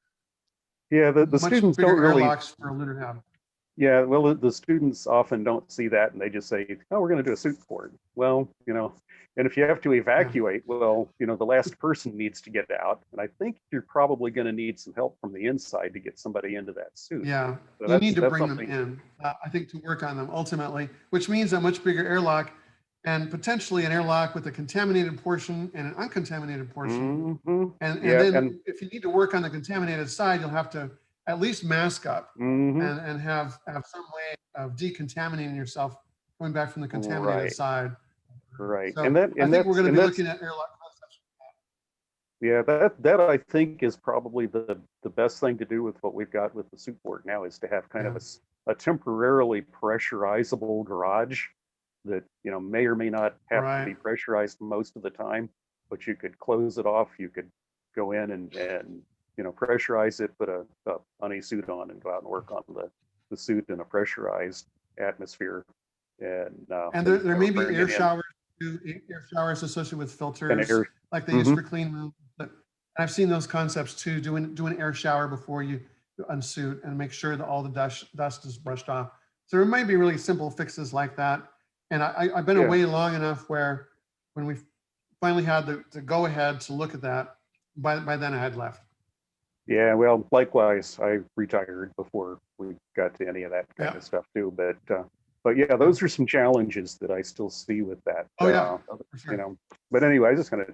Speaker 10: Yeah, the students don't really.
Speaker 4: Airlocks for lunar have.
Speaker 10: Yeah, well, the students often don't see that, and they just say, "Oh, we're going to do a suit port." Well, and if you have to evacuate, well, the last person needs to get out, and I think you're probably going to need some help from the inside to get somebody into that suit.
Speaker 4: Yeah,
Speaker 10: so
Speaker 4: you need to bring them in, I think, to work on them ultimately, which means a much bigger airlock and potentially an airlock with a contaminated portion and an uncontaminated portion.
Speaker 10: Mm-hmm.
Speaker 4: And then if you need to work on the contaminated side, you'll have to at least mask up and have some way of decontaminating yourself coming back from the contaminated side.
Speaker 10: Right.
Speaker 4: So I think we're going to be looking at airlock concepts.
Speaker 10: Yeah, that I think is probably the best thing to do with what we've got with the suit port now, is to have kind of a temporarily pressurizable garage that may or may not have to be pressurized most of the time, but you could close it off. You could go in and pressurize it, put a honey suit on, and go out and work on the suit in a pressurized atmosphere. And
Speaker 4: there may be air showers associated with filters, like they use for clean rooms. But I've seen those concepts too. Do an air shower before you unsuit and make sure that all the dust is brushed off. So there might be really simple fixes like that. And I've been away long enough where when we finally had the go ahead to look at that, by then I had left.
Speaker 10: Yeah, well, likewise, I retired before we got to any of that kind of stuff too. But yeah, those are some challenges that I still see with that.
Speaker 4: For sure.
Speaker 10: But anyway, I just kind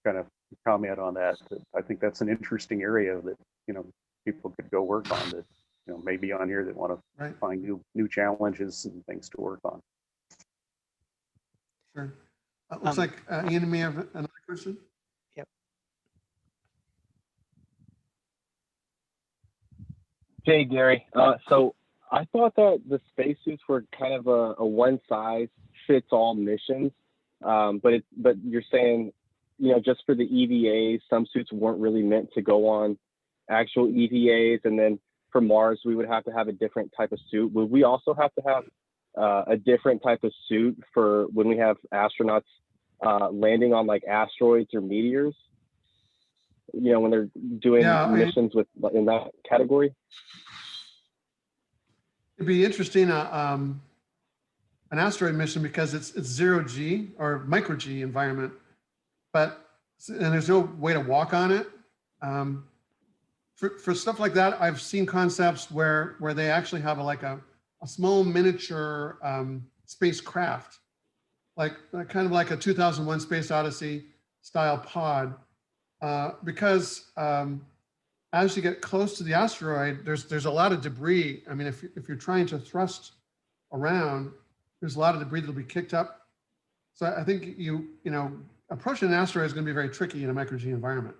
Speaker 10: of comment on that. I think that's an interesting area that people could go work on, that maybe on here that want to find new challenges and things to work on.
Speaker 4: Sure. Looks like Ian may have another question.
Speaker 1: Yep.
Speaker 7: Hey, Gary. So I thought that the spacesuits were kind of a one-size-fits-all missions, but you're saying, just for the EVAs, some suits weren't really meant to go on actual EVAs, and then for Mars, we would have to have a different type of suit. Would we also have to have a different type of suit for when we have astronauts landing on like asteroids or meteors? When they're doing missions in that category?
Speaker 4: It'd be interesting, an asteroid mission, because it's 0G or micro G environment, and there's no way to walk on it. For stuff like that, I've seen concepts where they actually have a small miniature spacecraft, kind of like a 2001 Space Odyssey style pod, because as you get close to the asteroid, there's a lot of debris. I mean, if you're trying to thrust around, there's a lot of debris that'll be kicked up. So I think approaching an asteroid is going to be very tricky in a micro G environment.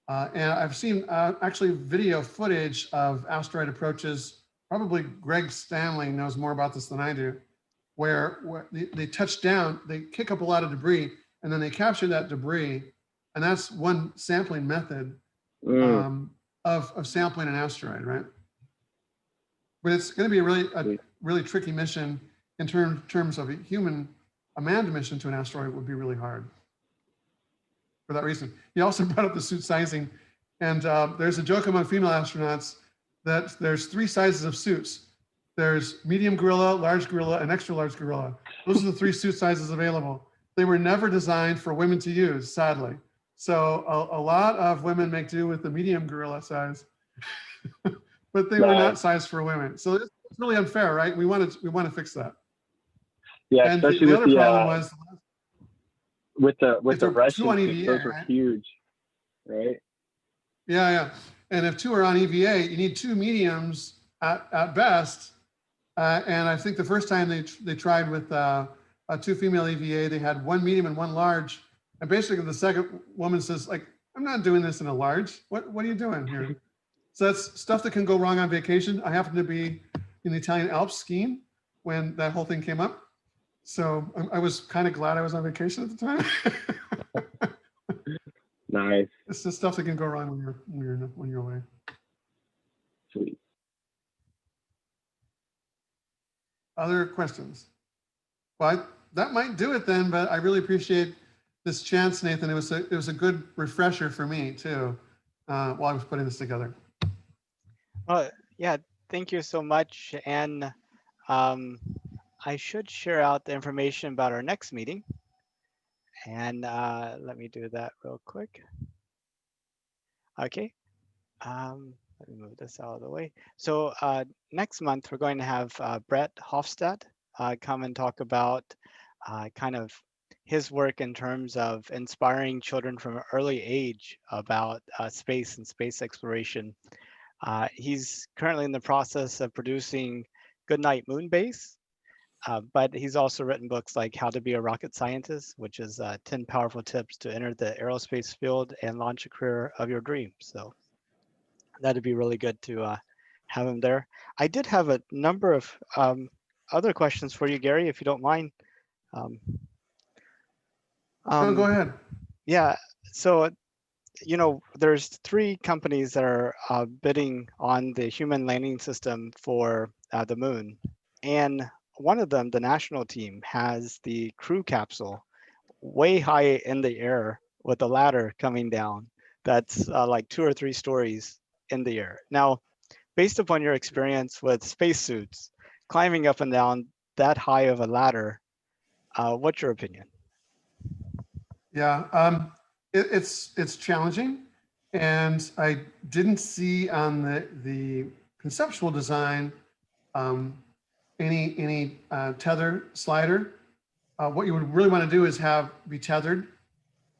Speaker 4: And I've seen actually video footage of asteroid approaches. Probably Greg Stanley knows more about this than I do, where they touch down, they kick up a lot of debris, and then they capture that debris, and that's one sampling method of sampling an asteroid, right? But it's going to be a really tricky mission in terms of a manned mission to an asteroid would be really hard for that reason. He also brought up the suit sizing, and there's a joke among female astronauts that there's 3 sizes of suits. There's medium gorilla, large gorilla, and extra large gorilla. Those are the 3 suit sizes available. They were never designed for women to use, sadly. So a lot of women make do with the medium gorilla size, but they were not sized for women. So it's really unfair, right? We want to fix that.
Speaker 7: Yeah,
Speaker 4: and
Speaker 7: especially
Speaker 4: the
Speaker 7: with
Speaker 4: other problem was
Speaker 7: with the Russian
Speaker 4: on
Speaker 7: suits,
Speaker 4: EVA,
Speaker 7: those were
Speaker 4: right?
Speaker 7: huge, right?
Speaker 4: Yeah. And if 2 are on EVA, you need 2 mediums at best. And I think the first time they tried with 2 female EVA, they had 1 medium and 1 large. And basically the second woman says, I'm not doing this in a large. What are you doing here? So that's stuff that can go wrong on vacation. I happened to be in the Italian Alps skiing when that whole thing came up. So I was kind of glad I was on vacation at the time.
Speaker 7: Nice.
Speaker 4: It's the stuff that can go wrong when you're away.
Speaker 7: Sweet.
Speaker 4: Other questions? Well, that might do it then, but I really appreciate this chance, Nathan. It was a good refresher for me too, while I was putting this together.
Speaker 1: Yeah, thank you so much. And I should share out the information about our next meeting. And let me do that real quick. Okay. Let me move this out of the way. So next month, we're going to have Brett Hofstadt come and talk about kind of his work in terms of inspiring children from an early age about space and space exploration. He's currently in the process of producing Goodnight Moon Base, but he's also written books like How to Be a Rocket Scientist, which is 10 powerful tips to enter the aerospace field and launch a career of your dreams. So that'd be really good to have him there. I did have a number of other questions for you, Gary, if you don't mind.
Speaker 4: Go ahead.
Speaker 1: Yeah, so there's 3 companies that are bidding on the human landing system for the moon, and one of them, the national team, has the crew capsule way high in the air with a ladder coming down that's like 2 or 3 stories in the air. Now, based upon your experience with spacesuits, climbing up and down that high of a ladder, what's your opinion?
Speaker 4: Yeah, it's challenging, and I didn't see on the conceptual design any tether slider. What you would really want to do is be tethered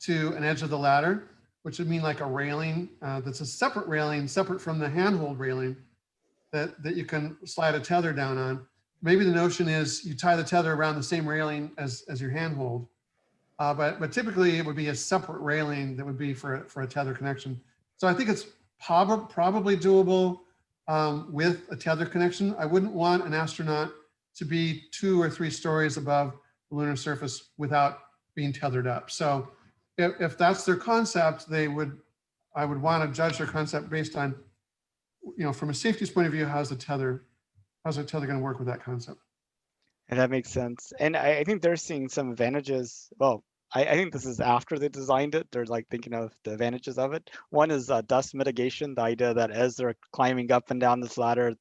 Speaker 4: to an edge of the ladder, which would mean like a railing that's a separate railing, separate from the handhold railing that you can slide a tether down on. Maybe the notion is you tie the tether around the same railing as your handhold. But typically it would be a separate railing that would be for a tether connection. So I think it's probably doable. with a tether connection. I wouldn't want an astronaut to be 2 or 3 stories above the lunar surface without being tethered up. So if that's their concept, I would want to judge their concept based on, from a safety point of view, how's the tether going to work with that concept?
Speaker 1: And that makes sense. And I think they're seeing some advantages. Well, I think this is after they designed it. They're like thinking of the advantages of it. One is dust mitigation, the idea that as they're climbing up and down this ladder,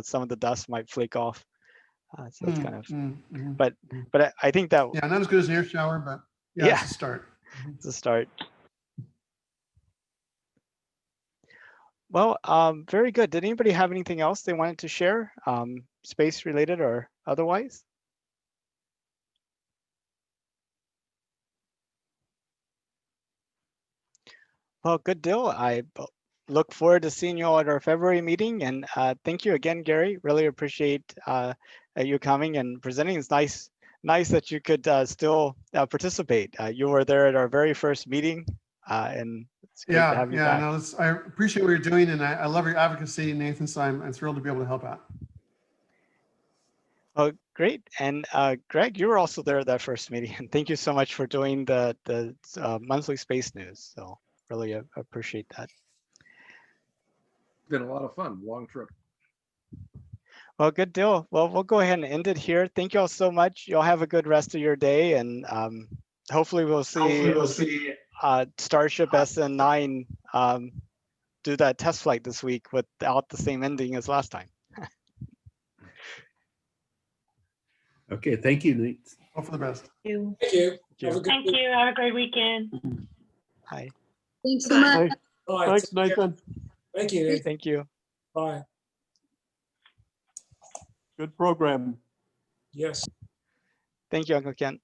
Speaker 1: some of the dust might flake off. So it's kind of, but I think that.
Speaker 4: Yeah, not as good as an air shower, but yeah, it's a start.
Speaker 1: It's a start. Well, very good. Did anybody have anything else they wanted to share, space related or otherwise? Well, good deal. I look forward to seeing you all at our February meeting. And thank you again, Gary. Really appreciate you coming and presenting. It's nice that you could still participate. You were there at our very first meeting, and it's great to have you back.
Speaker 4: No, I appreciate what you're doing, and I love your advocacy, Nathan. So I'm thrilled to be able to help out.
Speaker 1: Oh, great. And Greg, you were also there at that first meeting. And thank you so much for doing the monthly space news. So really appreciate that.
Speaker 2: Been a lot of fun. Long trip.
Speaker 1: Well, good deal. Well, we'll go ahead and end it here. Thank you all so much. Y'all have a good rest of your day, and hopefully we'll see Starship SN9 do that test flight this week without the same ending as last time.
Speaker 9: Okay, thank you, Nate.
Speaker 4: Hope for the best.
Speaker 3: Thank you.
Speaker 8: Thank you. Have a great weekend.
Speaker 1: Hi.
Speaker 11: Thanks so much.
Speaker 3: Bye.
Speaker 9: Thanks, Nathan.
Speaker 3: Thank you, Nathan.
Speaker 1: Thank you.
Speaker 3: Bye.
Speaker 9: Good program.
Speaker 3: Yes.
Speaker 1: Thank you, Uncle Kent.